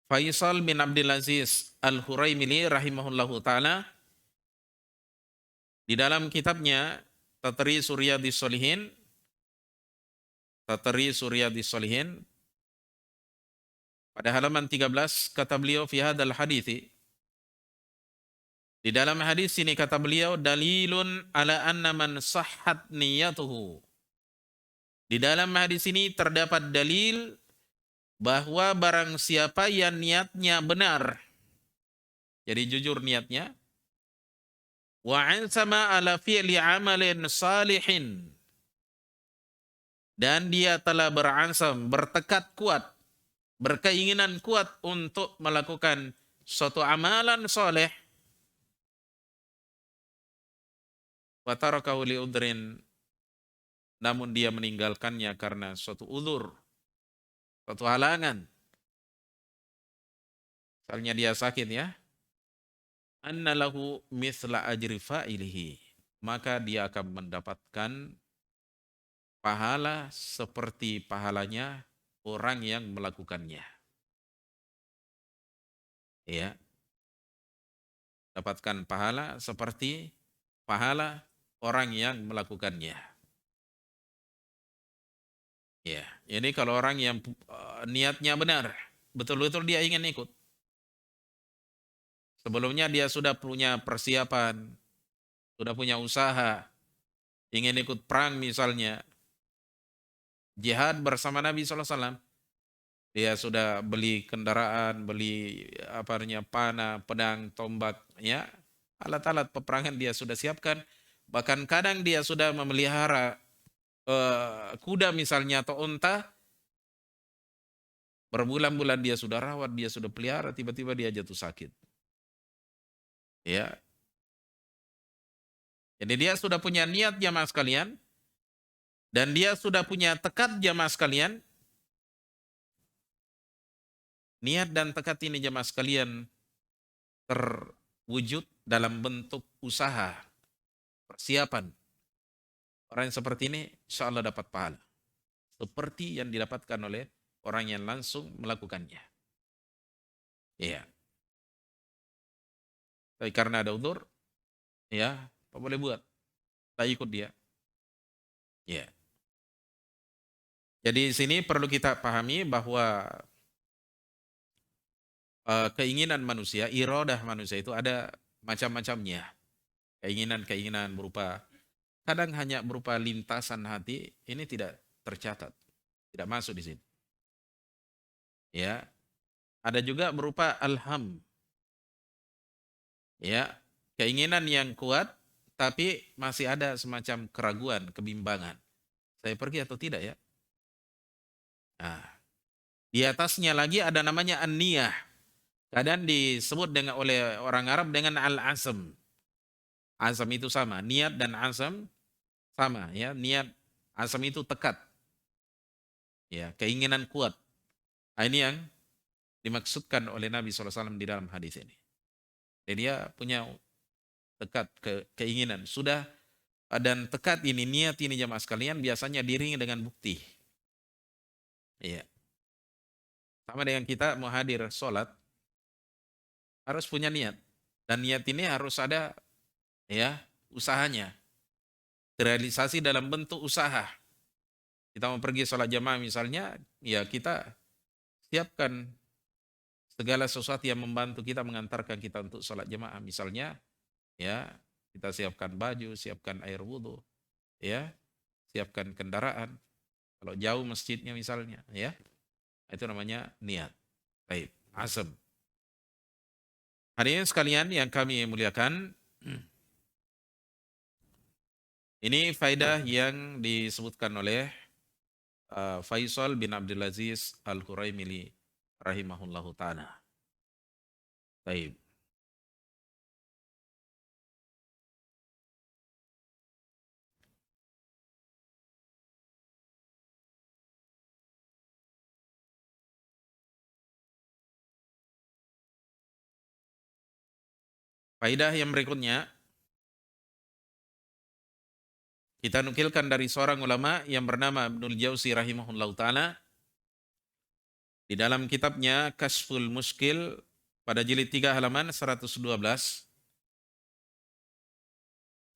Faisal bin Abdul Aziz Al-Huraimili rahimahullahu taala. Di dalam kitabnya Tatri Suryadis Solihin, pada halaman 13 kata beliau, fi hadal hadithi, di dalam hadis ini kata beliau, dalilun ala anna man sahhat niyatuhu, Di dalam hadis ini terdapat dalil bahwa barang siapa yang niatnya benar, jadi jujur niatnya, wa ansama ala fi'li amalin salihin, dan dia telah beransam, bertekad kuat, berkeinginan kuat untuk melakukan suatu amalan soleh, wa tarakahu li udrin, namun dia meninggalkannya karena suatu uzur, suatu halangan. Misalnya dia sakit ya, anna lahu mithla ajri fa'ilihi, maka dia akan mendapatkan pahala seperti pahalanya orang yang melakukannya. Ya, dapatkan pahala seperti pahala orang yang melakukannya. Ya, ini kalau orang yang niatnya benar, betul-betul dia ingin ikut. Sebelumnya dia sudah punya persiapan, sudah punya usaha, ingin ikut perang misalnya, jihad bersama Nabi SAW. Dia sudah beli kendaraan, beli panah, pedang, tombak, ya, alat-alat peperangan dia sudah siapkan. Bahkan kadang dia sudah memelihara kuda misalnya atau unta, berbulan-bulan dia sudah rawat, dia sudah pelihara, tiba-tiba dia jatuh sakit. Ya. Jadi dia sudah punya niat jamaah sekalian, dan dia sudah punya tekad jamaah sekalian. Niat dan tekad ini jamaah sekalian terwujud dalam bentuk usaha, persiapan. Orang yang seperti ini insya Allah dapat pahala, seperti yang didapatkan oleh orang yang langsung melakukannya. Iya. Tapi karena ada udzur, ya, apa boleh buat? Tak ikut dia. Ya. Jadi di sini perlu kita pahami bahwa keinginan manusia, iradah manusia itu ada macam-macamnya. Keinginan-keinginan berupa, kadang hanya berupa lintasan hati, ini tidak tercatat, tidak masuk di sini. Ya, ada juga berupa alham. Ya, keinginan yang kuat, tapi masih ada semacam keraguan, kebimbangan. Saya pergi atau tidak ya? Nah, di atasnya lagi ada namanya an-niyah. Kadang disebut dengan oleh orang Arab dengan al-azm. Azam itu sama, niat dan azam sama ya. Niat, azam itu tekad. Ya, keinginan kuat. Nah, ini yang dimaksudkan oleh Nabi SAW di dalam hadis ini. Jadi dia punya tekad, keinginan. Sudah, dan tekad ini, niat ini jamaah sekalian biasanya diiringi dengan bukti. Iya. Sama dengan kita mau hadir sholat, harus punya niat. Dan niat ini harus ada ya usahanya. Terrealisasi dalam bentuk usaha. Kita mau pergi sholat jamaah misalnya, ya kita siapkan segala sesuatu yang membantu kita mengantarkan kita untuk sholat jamaah. Misalnya, ya kita siapkan baju, siapkan air wudhu, ya siapkan kendaraan. Kalau jauh masjidnya misalnya, ya itu namanya niat. Baik, azam. Hadirin sekalian yang kami muliakan, ini faedah yang disebutkan oleh Faisal bin Abdulaziz Al-Huraimili rahimahullahu ta'ala. Baik. Faedah yang berikutnya, kita nukilkan dari seorang ulama yang bernama Ibnul Jauzi rahimahullahu ta'ala. Di dalam kitabnya Kasful Muskil pada jilid 3 halaman 112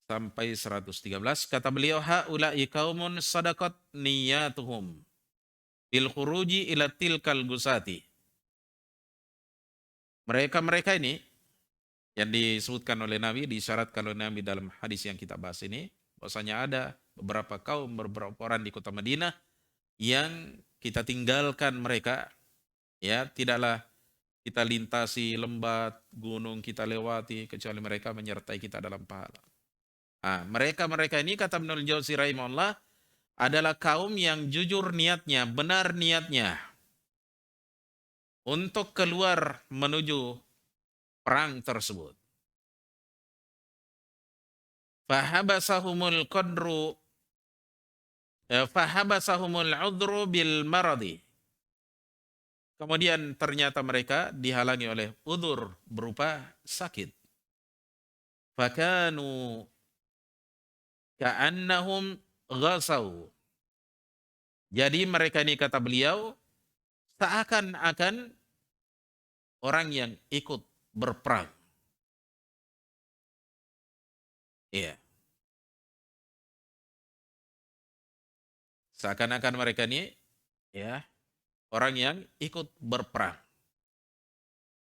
sampai 113, kata beliau, haula'i qaumun sadaqat niyatuhum bil khuruji ila tilkal gusati. Mereka-mereka ini yang disebutkan oleh Nabi, disyaratkan oleh Nabi dalam hadis yang kita bahas ini, bahwasanya ada beberapa kaum, beberapa orang di kota Madinah yang kita tinggalkan mereka, ya, tidaklah kita lintasi lembah, gunung, kita lewati kecuali mereka menyertai kita dalam pahala. Nah, mereka ini kata Ibnul Jauzi rahimahullah adalah kaum yang jujur niatnya, benar niatnya untuk keluar menuju perang tersebut. Fahabasahumul qadru fahabasahumul udhru bil maradi. Kemudian ternyata mereka dihalangi oleh udzur berupa sakit. Fakanu ka'annahum ghasau. Jadi mereka ini kata beliau seakan-akan orang yang ikut berperang. Iya. Seakan-akan mereka ini ya orang yang ikut berperang.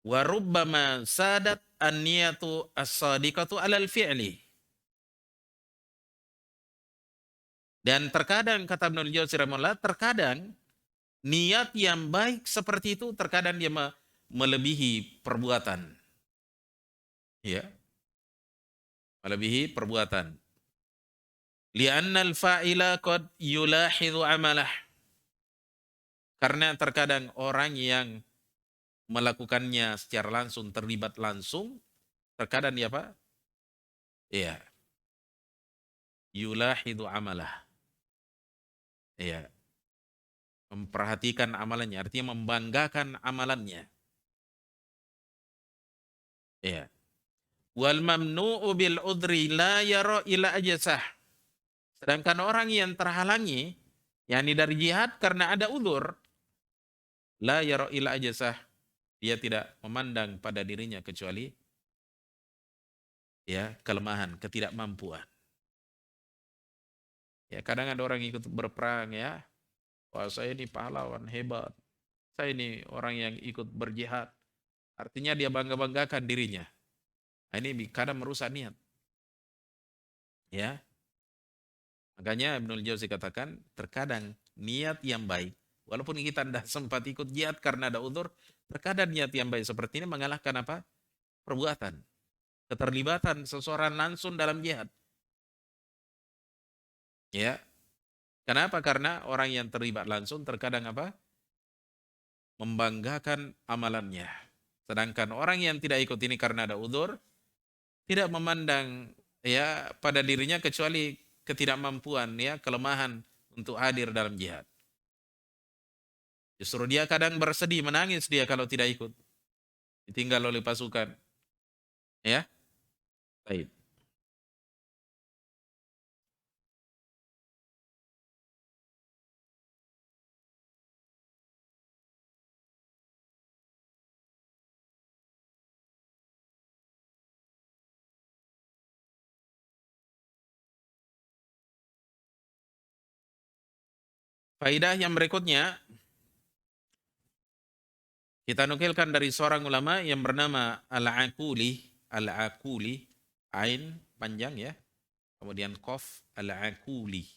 Wa rubbama sadat an-niyatu as-sadiqatu 'alal fi'li. Dan terkadang kata Ibnu Jauzi rahimahullah, terkadang niat yang baik seperti itu terkadang dia melebihi perbuatan. Ya, melebihi perbuatan. Li'anna al-fa'ila qad yulahidhu amalah. Karena terkadang orang yang melakukannya secara langsung, terlibat langsung, terkadang dia apa? Iya, yulahidu amalah. Iya, memperhatikan amalannya, artinya membanggakan amalannya. Iya. Wal mamnu'u bil udri la yara ila ajasah. Sedangkan orang yang terhalangi, yakni dari jihad karena ada udzur, la yara ila ajasah, dia tidak memandang pada dirinya kecuali ya kelemahan, ketidakmampuan. Ya, kadang ada orang ikut berperang ya, wah saya ini pahlawan hebat, saya ini orang yang ikut berjihad. Artinya dia bangga-banggakan dirinya. Nah, ini kadang merusak niat. Ya. Makanya Ibnul Jauzi katakan, terkadang niat yang baik, walaupun kita tidak sempat ikut jihad karena ada udzur, terkadang niat yang baik seperti ini mengalahkan apa? Perbuatan. Keterlibatan seseorang langsung dalam jihad. Ya. Kenapa? Karena orang yang terlibat langsung terkadang apa? Membanggakan amalannya. Sedangkan orang yang tidak ikut ini karena ada udzur, tidak memandang ya pada dirinya kecuali ketidakmampuan ya, kelemahan untuk hadir dalam jihad. Justru dia kadang bersedih, menangis dia kalau tidak ikut. Ditinggal oleh pasukan. Ya. Baik. Faidah yang berikutnya kita nukilkan dari seorang ulama yang bernama Al-Aquli, Ain panjang ya, kemudian Qaf, Al-Aquli.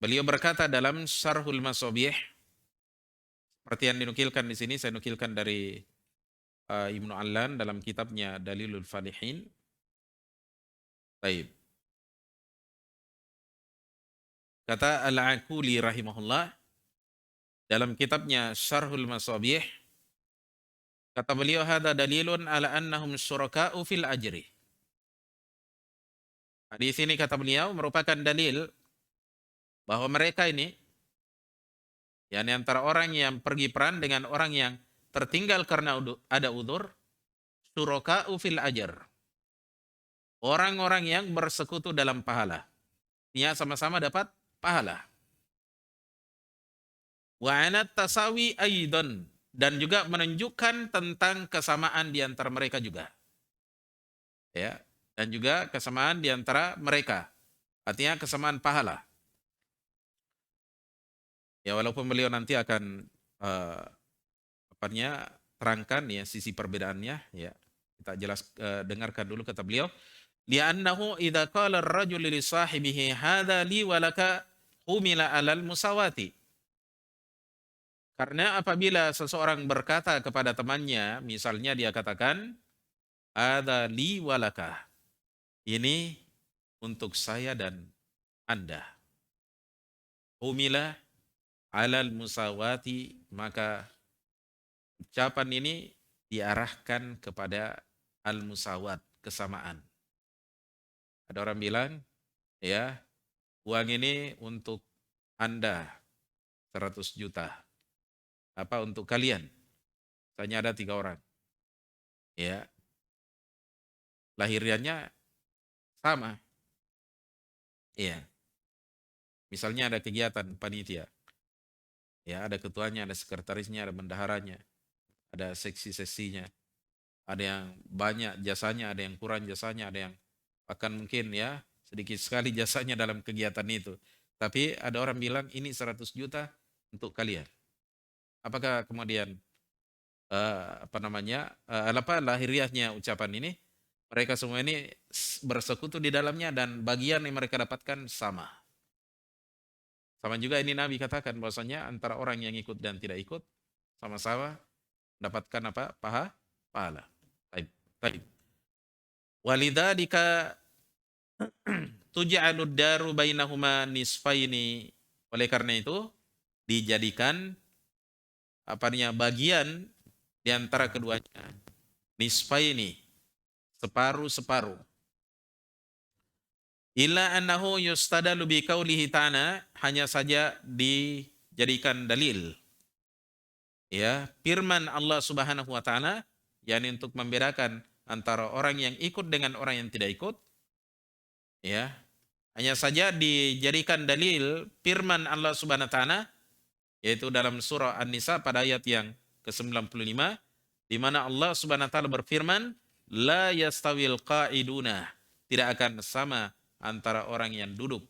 Beliau berkata dalam Syarhul Masabih, seperti yang dinukilkan di sini, saya nukilkan dari Ibnu Allan dalam kitabnya Dalilul Falihin. Baik. Kata Al-Aquli rahimahullah dalam kitabnya Syarhul Masabih, kata beliau, hada dalilun ala annahum syuraka'u fil ajri. Nah, di sini kata beliau merupakan dalil bahwa mereka ini, yakni antara orang yang pergi perang dengan orang yang tertinggal karena ada udzur, syuraka'u fil ajr. Orang-orang yang bersekutu dalam pahala. Dia sama-sama dapat pahala. Wa anat tasawi aidan, dan juga menunjukkan tentang kesamaan di antara mereka juga. Ya, dan juga kesamaan di antara mereka. Artinya kesamaan pahala. Ya, walaupun beliau nanti akan terangkan ya sisi perbedaannya ya. Kita dengarkan dulu kata beliau. li'annahu idza qala ar-rajulu li sahibihi hadza li wa laka humila 'alal musawati. Karena apabila seseorang berkata kepada temannya, misalnya dia katakan, hadza li wa laka. Ini untuk saya dan Anda. Humila 'alal musawati, maka ucapan ini diarahkan kepada al-musawat, kesamaan. Ada orang bilang, ya, uang ini untuk Anda 100 juta. Apa untuk kalian? Misalnya ada 3 orang. Ya, lahiriannya sama. Iya. Misalnya ada kegiatan panitia. Ya, ada ketuanya, ada sekretarisnya, ada bendaharanya, ada seksi-seksinya. Ada yang banyak jasanya, ada yang kurang jasanya, ada yang akan mungkin ya sedikit sekali jasanya dalam kegiatan itu. Tapi ada orang bilang ini 100 juta untuk kalian. Apakah kemudian lahiriahnya ucapan ini? Mereka semua ini bersekutu di dalamnya dan bagian yang mereka dapatkan sama. Sama juga ini Nabi katakan bahwasanya antara orang yang ikut dan tidak ikut sama-sama dapatkan apa? Pahala. Baik. Walidzalika tuj'alud daru bainahuma nisfaini. Oleh karena itu dijadikan bagian di antara keduanya nisfaini, separuh-separuh. Illa annahu yustadalu bi qaulihi ta'ala, hanya saja dijadikan dalil. Ya, firman Allah Subhanahu wa taala yakni untuk membedakan antara orang yang ikut dengan orang yang tidak ikut. Ya. Hanya saja dijadikan dalil firman Allah Subhanahu wa taala yaitu dalam surah An-Nisa pada ayat yang ke-95 di mana Allah Subhanahu wa taala berfirman, la yastawil qa'iduna, tidak akan sama antara orang yang duduk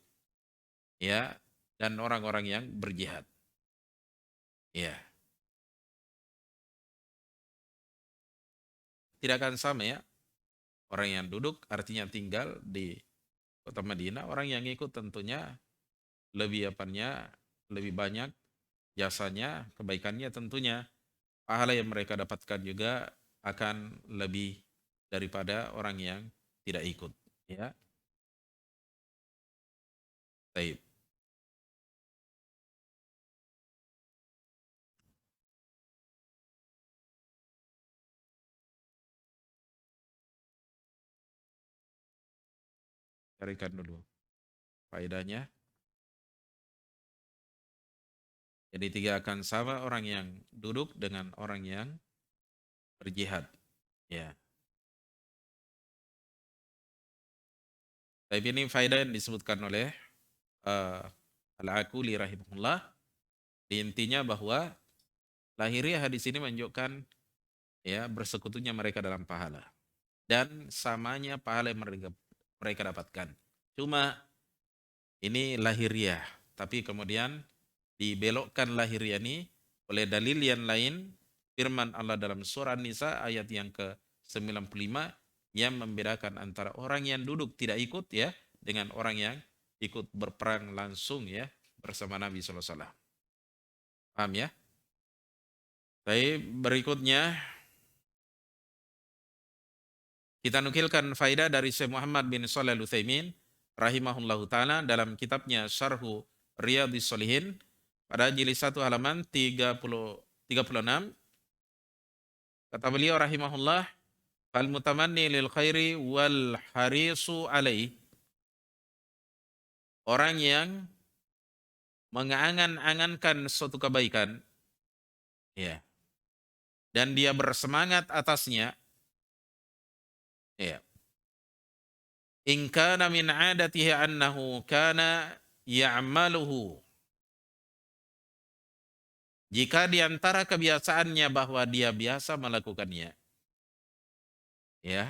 ya dan orang-orang yang berjihad. Ya. Tidak akan sama ya. Orang yang duduk artinya tinggal di Kota Madinah, orang yang ikut tentunya lebih lebih banyak jasanya, kebaikannya tentunya. Pahala yang mereka dapatkan juga akan lebih daripada orang yang tidak ikut, ya. Baik. Carikan dulu faedahnya. Jadi 3 akan sama orang yang duduk dengan orang yang berjihad. Ya. Tapi ini faedah yang disebutkan oleh Al-Aquli rahimahullah. Di intinya bahwa lahiriah hadis ini menunjukkan ya bersekutunya mereka dalam pahala dan samanya pahala yang mereka dapatkan. Cuma ini lahiriah, tapi kemudian dibelokkan lahiriah ini oleh dalil yang lain, firman Allah dalam surah An-Nisa ayat yang ke-95 yang membedakan antara orang yang duduk tidak ikut ya dengan orang yang ikut berperang langsung ya bersama Nabi SAW. Paham ya? Baik, berikutnya kita nukilkan faedah dari Syekh Muhammad bin Shalih Al-Utsaimin rahimahullahu taala dalam kitabnya Syarhu Riyadhis Shalihin pada jilid 1 halaman 36. Kata beliau rahimahullah, fal mutamanni lil khairi wal harisu alaih, orang yang mengangan-angankan suatu kebaikan ya dan dia bersemangat atasnya ya. In kana min 'adatihi annahu kana ya'maluhu, jika di antara kebiasaannya bahwa dia biasa melakukannya ya,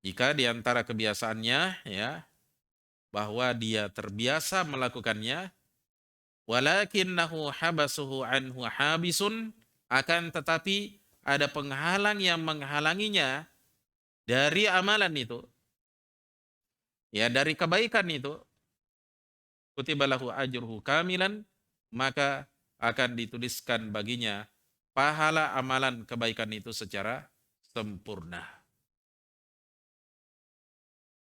jika di antara kebiasaannya ya bahwa dia terbiasa melakukannya, walakinnahu habasuhu anhu habisun, akan tetapi ada penghalang yang menghalanginya dari amalan itu, ya dari kebaikan itu, kutiba lahu ajruhu kamilan, maka akan dituliskan baginya pahala amalan kebaikan itu secara sempurna.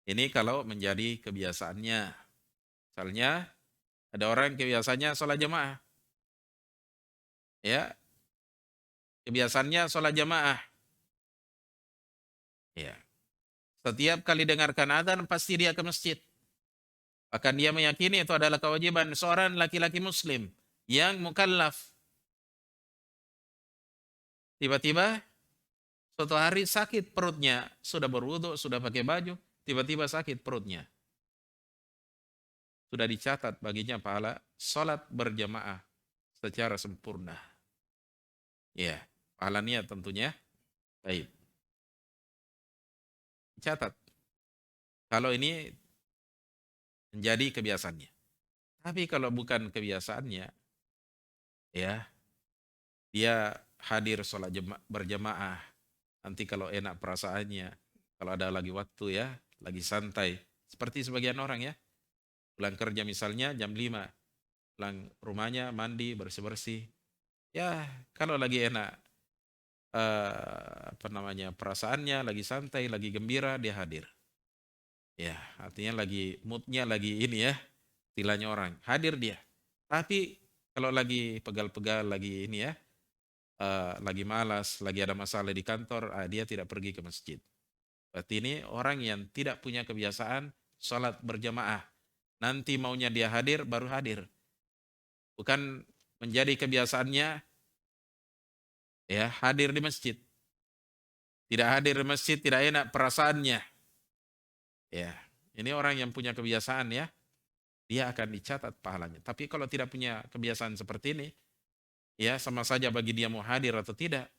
Ini kalau menjadi kebiasaannya. Misalnya ada orang kebiasaannya sholat jamaah. Ya, kebiasaannya sholat jamaah. Ya. Setiap kali dengarkan adzan pasti dia ke masjid. Bahkan dia meyakini itu adalah kewajiban seorang laki-laki muslim yang mukallaf. Tiba-tiba suatu hari sakit perutnya, sudah berwudu, sudah pakai baju, tiba-tiba sakit perutnya. Sudah dicatat baginya pahala sholat berjamaah secara sempurna. Ya, pahala niat tentunya. Baik. Catat. Kalau ini menjadi kebiasaannya. Tapi kalau bukan kebiasaannya, ya, dia hadir sholat berjamaah. Nanti kalau enak perasaannya, kalau ada lagi waktu ya, lagi santai. Seperti sebagian orang ya, pulang kerja misalnya jam 5, pulang rumahnya, mandi, bersih-bersih. Ya, kalau lagi enak, perasaannya, lagi santai, lagi gembira, dia hadir. Ya, artinya lagi moodnya lagi ini ya, istilahnya orang, hadir dia. Tapi kalau lagi pegal-pegal, lagi ini ya, lagi malas, lagi ada masalah di kantor, dia tidak pergi ke masjid. Berarti ini orang yang tidak punya kebiasaan sholat berjamaah. Nanti maunya dia hadir, baru hadir. Bukan menjadi kebiasaannya ya hadir di masjid. Tidak hadir di masjid, tidak enak perasaannya. Ya, ini orang yang punya kebiasaan ya, dia akan dicatat pahalanya. Tapi kalau tidak punya kebiasaan seperti ini, ya sama saja bagi dia mau hadir atau tidak,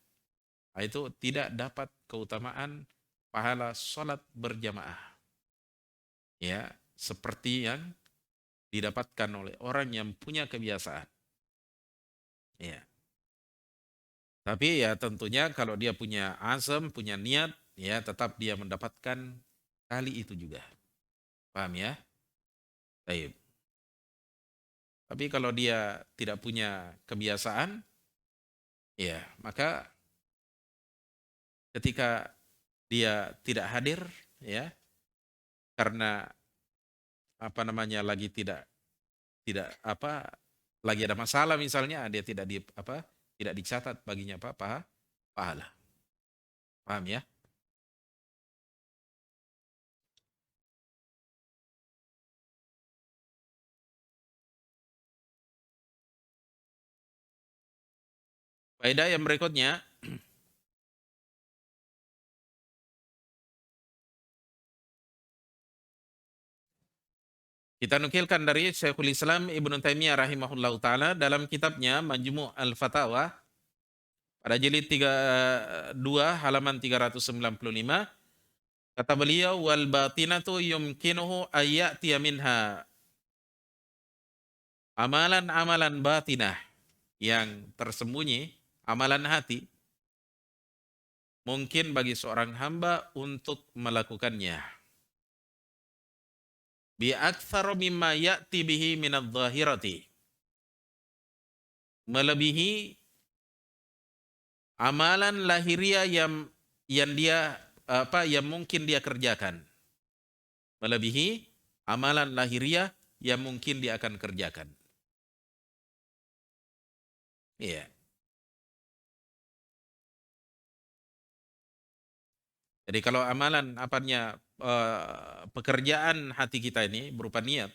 itu tidak dapat keutamaan pahala sholat berjamaah. Ya, seperti yang didapatkan oleh orang yang punya kebiasaan. Ya. Tapi ya tentunya kalau dia punya azam, punya niat, ya tetap dia mendapatkan kali itu juga. Paham ya? Baik. Tapi kalau dia tidak punya kebiasaan, ya maka ketika dia tidak hadir, ya karena lagi tidak lagi ada masalah misalnya, dia tidak dicatat baginya pahala. Paham ya? Faedah yang berikutnya, kita nukilkan dari Syekhul Islam Ibnu Taimiyah rahimahullahu taala dalam kitabnya Majmu' Al-Fatawa pada jilid 32 halaman 395, kata beliau, wal batinatu yumkinuhu ayyatiya minha, amalan-amalan batinah yang tersembunyi, amalan hati, mungkin bagi seorang hamba untuk melakukannya. Bi aktsara mimma ya'ti bihi minadh-dhahirati. Melebihi amalan lahiriah yang dia yang mungkin dia kerjakan. Melebihi amalan lahiriah yang mungkin dia akan kerjakan. Iya. Jadi kalau amalan pekerjaan hati kita ini berupa niat,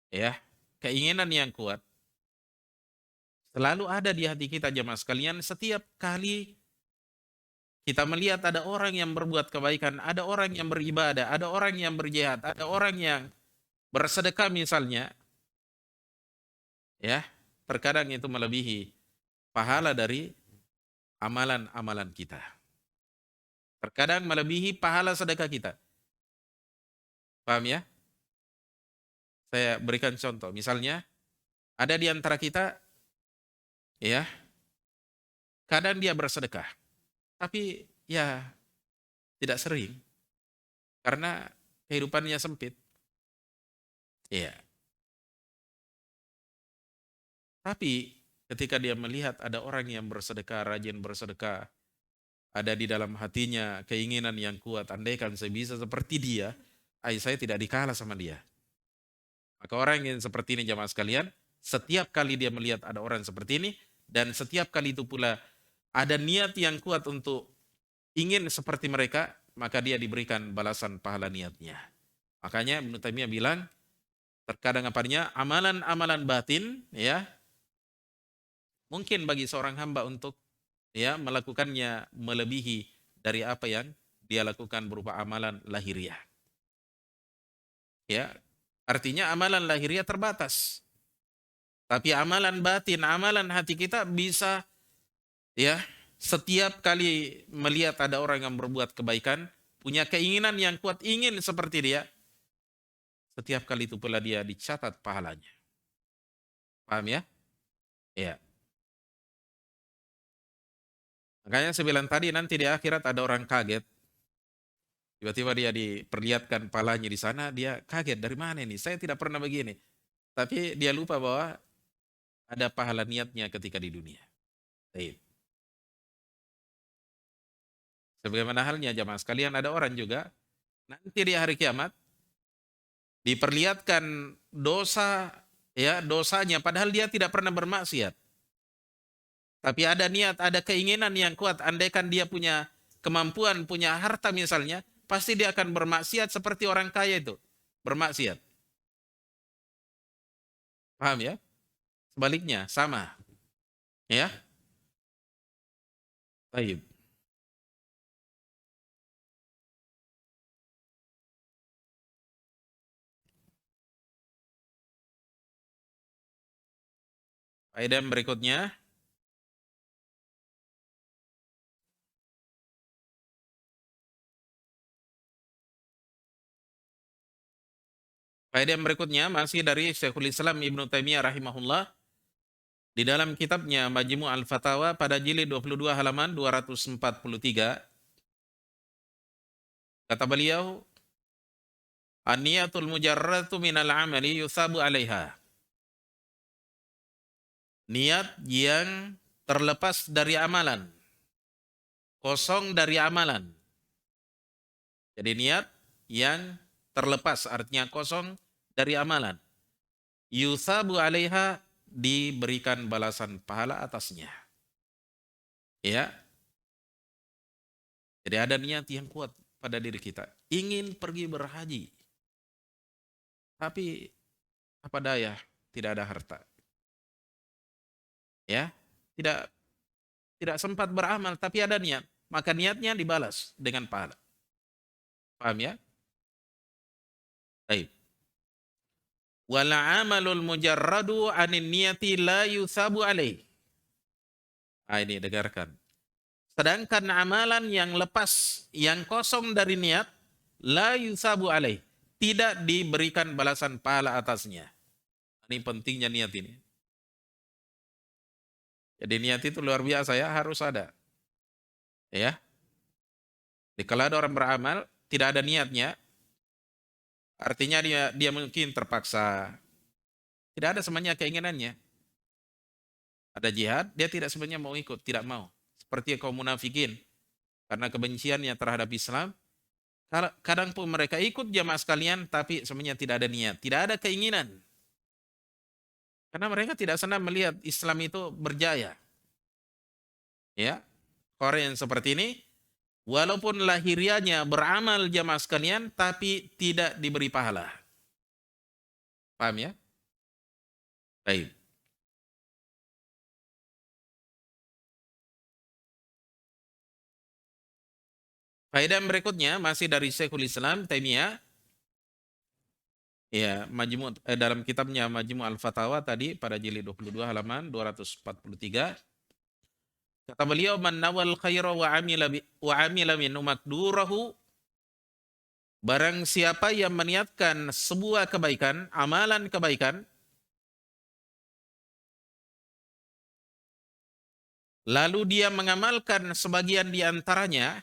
ya, keinginan yang kuat selalu ada di hati kita jemaah sekalian. Setiap kali kita melihat ada orang yang berbuat kebaikan, ada orang yang beribadah, ada orang yang berjihad, ada orang yang bersedekah misalnya, ya, terkadang itu melebihi pahala dari amalan-amalan kita. Terkadang melebihi pahala sedekah kita. Paham ya? Saya berikan contoh. Misalnya, ada di antara kita, ya, kadang dia bersedekah. Tapi ya Tidak sering. Karena kehidupannya sempit. Iya. Tapi ketika dia melihat ada orang yang bersedekah, rajin bersedekah, ada di dalam hatinya keinginan yang kuat, andaikan saya bisa seperti dia, saya tidak dikalah sama dia. Maka orang yang seperti ini jamaah sekalian, setiap kali dia melihat ada orang seperti ini, dan setiap kali itu pula ada niat yang kuat untuk ingin seperti mereka, maka dia diberikan balasan pahala niatnya. Makanya Ibnu Taimiyah bilang, terkadang apanya amalan-amalan batin ya mungkin bagi seorang hamba untuk ya melakukannya melebihi dari apa yang dia lakukan berupa amalan lahiriah. Ya, artinya amalan lahiriah terbatas. Tapi amalan batin, amalan hati kita bisa ya setiap kali melihat ada orang yang berbuat kebaikan, punya keinginan yang kuat ingin seperti dia, setiap kali itu pula dia dicatat pahalanya. Paham ya? Ya. Makanya saya bilang tadi nanti di akhirat ada orang kaget. Tiba-tiba dia diperlihatkan pahalanya di sana, dia kaget dari mana ini? Saya tidak pernah begini. Tapi dia lupa bahwa ada pahala niatnya ketika di dunia. Baik. Sebagaimana halnya jamaah sekalian ada orang juga nanti di hari kiamat diperlihatkan dosa ya dosanya padahal dia tidak pernah bermaksiat. Tapi ada niat, ada keinginan yang kuat andaikan dia punya kemampuan, punya harta misalnya, pasti dia akan bermaksiat seperti orang kaya itu. Bermaksiat. Paham ya? Sebaliknya sama. Ya? Baik. Faedah berikutnya, faedah berikutnya masih dari Syekhul Islam Ibnu Taimiyah rahimahullah di dalam kitabnya Majmu' al-Fatawa pada jilid 22 halaman 243 kata beliau an-niyatul mujarratu minal amali yusabu 'alaiha. Niat yang terlepas dari amalan, kosong dari amalan. Jadi niat yang terlepas artinya kosong dari amalan. Yusabu 'alaiha diberikan balasan pahala atasnya. Ya. Jadi ada niat yang kuat pada diri kita, ingin pergi berhaji. Tapi apa daya, tidak ada harta. Ya. Tidak tidak sempat beramal tapi ada niat, maka niatnya dibalas dengan pahala. Paham ya? Baik. Wala amalul mujarradu anin niyati la yusabu alaih. Ini dengarkan. Sedangkan amalan yang lepas, yang kosong dari niat, la yusabu alaih. Tidak diberikan balasan pahala atasnya. Ini pentingnya niat ini. Jadi niat itu luar biasa ya, harus ada. Ya. Jadi kalau ada orang beramal, tidak ada niatnya, artinya dia mungkin terpaksa. Tidak ada semuanya keinginannya. Ada jihad, dia tidak sebenarnya mau ikut, tidak mau. Seperti kaum munafikin. Karena kebenciannya terhadap Islam, kadang pun mereka ikut jamaah sekalian, tapi sebenarnya tidak ada niat, tidak ada keinginan. Karena mereka tidak senang melihat Islam itu berjaya. Ya, orang yang seperti ini, walaupun lahirianya beramal jamaah sekalian, tapi tidak diberi pahala. Paham ya? Baik. Faedah berikutnya masih dari Syekhul Islam Taimiyah. Ya, dalam kitabnya Majmu' al-Fatawa tadi pada jilid 22 halaman 243 kata beliau man nawal khaira wa amila min makdurahu barang siapa yang meniatkan sebuah kebaikan, amalan kebaikan lalu dia mengamalkan sebagian di antaranya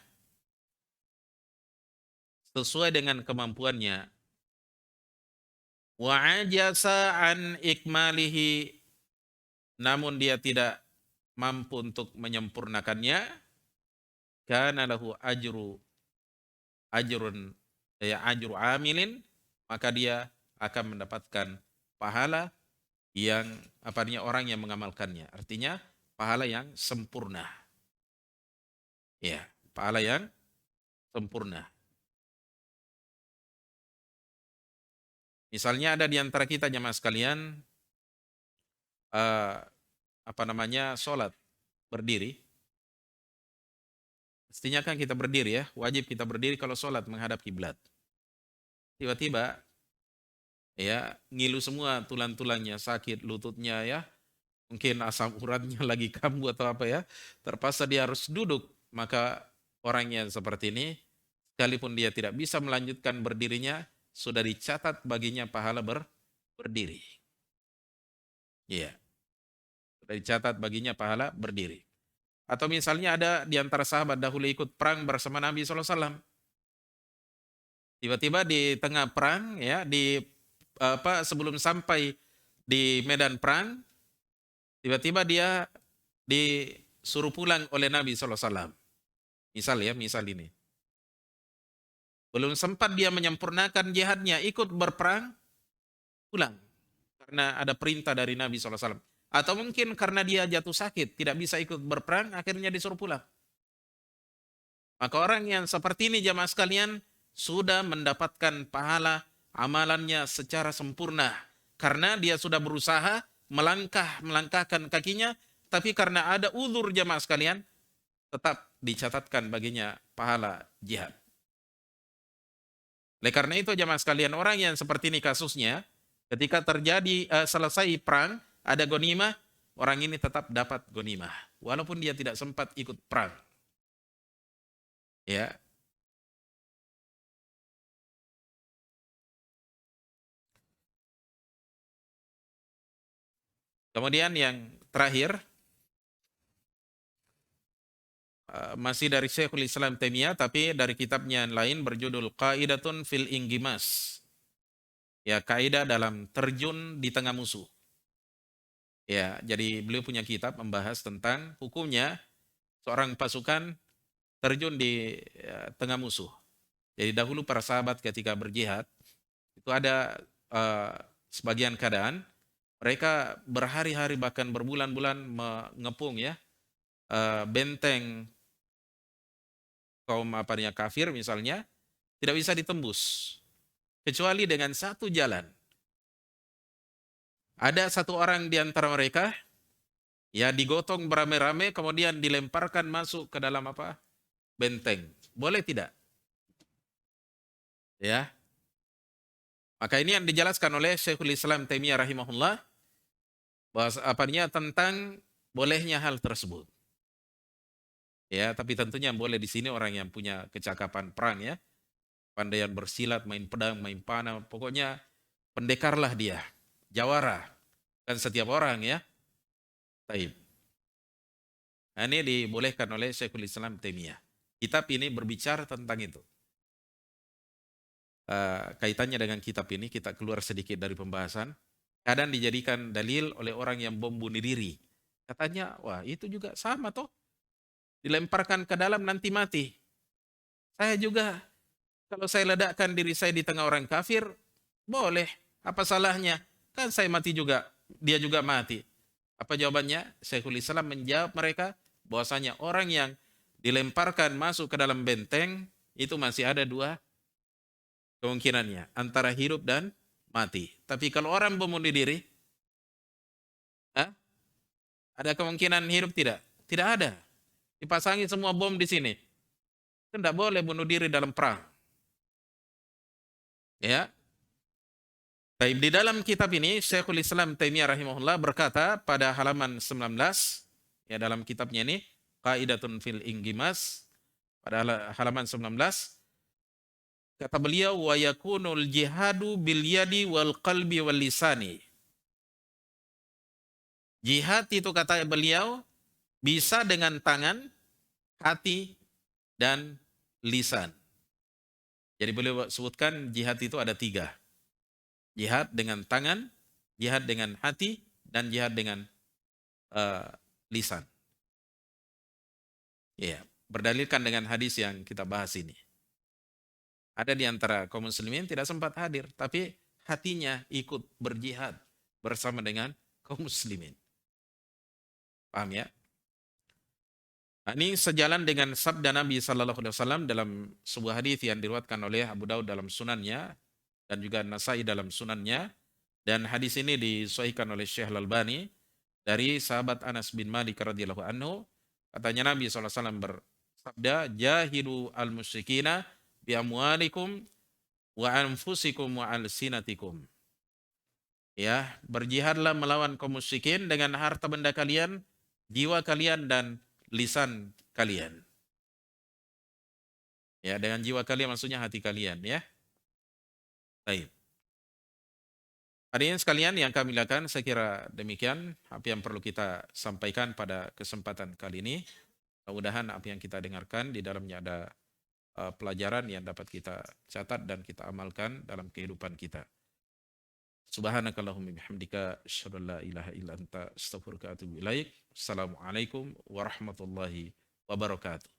sesuai dengan kemampuannya. Wa ajasa an ikmalihi, namun dia tidak mampu untuk menyempurnakannya, kana lahu ajrun ajru amilin, maka dia akan mendapatkan pahala yang orang yang mengamalkannya. Artinya pahala yang sempurna. Ya, pahala yang sempurna. Misalnya ada di antara kita jemaah sekalian sholat berdiri. Mestinya kan kita berdiri ya, wajib kita berdiri kalau sholat menghadap kiblat. Tiba-tiba ya ngilu semua tulang-tulangnya, sakit lututnya ya, mungkin asam uratnya lagi kambuh atau apa ya, terpaksa dia harus duduk. Maka orang yang seperti ini, sekalipun dia tidak bisa melanjutkan berdirinya, sudah dicatat baginya pahala berdiri. Iya, sudah dicatat baginya pahala berdiri. Atau misalnya ada di antara sahabat dahulu ikut perang bersama Nabi SAW. Tiba-tiba di tengah perang ya, sebelum sampai di medan perang, tiba-tiba dia disuruh pulang oleh Nabi SAW. Misal ini. Belum sempat dia menyempurnakan jihadnya, ikut berperang, pulang. Karena ada perintah dari Nabi SAW. Atau mungkin karena dia jatuh sakit, tidak bisa ikut berperang, akhirnya disuruh pulang. Maka orang yang seperti ini jamaah sekalian, sudah mendapatkan pahala amalannya secara sempurna. Karena dia sudah berusaha melangkahkan kakinya, tapi karena ada uzur jamaah sekalian, tetap dicatatkan baginya pahala jihad. Oleh karena itu jamaah sekalian, orang yang seperti ini kasusnya, ketika terjadi selesai perang, ada ghanimah, orang ini tetap dapat ghanimah, walaupun dia tidak sempat ikut perang. Ya. Kemudian yang terakhir, masih dari Syekhul Islam Taimiyah, tapi dari kitabnya yang lain berjudul Qaidatun fil Inggimas. Ya, kaidah dalam terjun di tengah musuh. Ya, jadi beliau punya kitab membahas tentang hukumnya seorang pasukan terjun di tengah musuh. Jadi dahulu para sahabat ketika berjihad, itu ada sebagian keadaan mereka berhari-hari bahkan berbulan-bulan mengepung ya benteng kaum kafir misalnya, tidak bisa ditembus kecuali dengan satu jalan. Ada satu orang di antara mereka ya digotong beramai-ramai kemudian dilemparkan masuk ke dalam benteng. Boleh tidak? Ya. Maka ini yang dijelaskan oleh Syekhul Islam Taimiyah rahimahullah bahwa tentang bolehnya hal tersebut. Ya, tapi tentunya boleh di sini orang yang punya kecakapan perang ya. Pandaian bersilat, main pedang, main panah, pokoknya pendekarlah dia. Jawara. Kan setiap orang ya. Taib. Nah, ini dibolehkan oleh Syekhul Islam Taimiyah. Kitab ini berbicara tentang itu. Kaitannya dengan kitab ini, kita keluar sedikit dari pembahasan. Kadang dijadikan dalil oleh orang yang bom bunuh diri. Katanya, wah itu juga sama toh. Dilemparkan ke dalam nanti mati. Saya juga, kalau saya ledakkan diri saya di tengah orang kafir, boleh. Apa salahnya? Kan saya mati juga, dia juga mati. Apa jawabannya? Syekhul Islam menjawab mereka bahwasanya orang yang dilemparkan masuk ke dalam benteng itu masih ada dua kemungkinannya, antara hidup dan mati. Tapi kalau orang bunuh diri, ada kemungkinan hidup tidak? Tidak ada. Dipasangi semua bom di sini. Tidak boleh bunuh diri dalam perang. Ya. Baik, di dalam kitab ini Syekhul Islam Taimiyah rahimahullah berkata pada halaman 19 ya dalam kitabnya ini Qaidatun fil Inggimas pada halaman 19 kata beliau wa yakunul jihadu bil yadi wal qalbi wal lisani. Jihad itu kata beliau bisa dengan tangan, hati dan lisan. Jadi beliau sebutkan jihad itu ada 3. Jihad dengan tangan, jihad dengan hati, dan jihad dengan uh, lisan. Ya, berdalilkan dengan hadis yang kita bahas ini. Ada di antara kaum muslimin tidak sempat hadir, tapi hatinya ikut berjihad bersama dengan kaum muslimin. Paham ya? Nah, ini sejalan dengan sabda Nabi Sallallahu Alaihi Wasallam dalam sebuah hadis yang diriwayatkan oleh Abu Daud dalam sunannya dan juga Nasai dalam sunannya, dan hadis ini disahihkan oleh Syekh Al-Albani dari sahabat Anas bin Malik radhiyallahu anhu. Katanya Nabi SAW bersabda, jahidu al-musyrikina bi amwalikum wa anfusikum wa alsinatikum. Ya, berjihadlah melawan kaum musyrikin dengan harta benda kalian, jiwa kalian, dan lisan kalian. Ya, dengan jiwa kalian maksudnya hati kalian, ya. Baik. Hadirin sekalian yang kami lakukan, saya kira demikian apa yang perlu kita sampaikan pada kesempatan kali ini. Mudah-mudahan apa yang kita dengarkan di dalamnya ada pelajaran yang dapat kita catat dan kita amalkan dalam kehidupan kita. Subhanakallahumma bihamdika asyhadu an la ilaha illa anta astaghfiruka wa atubu ilaik. Assalamualaikum warahmatullahi wabarakatuh.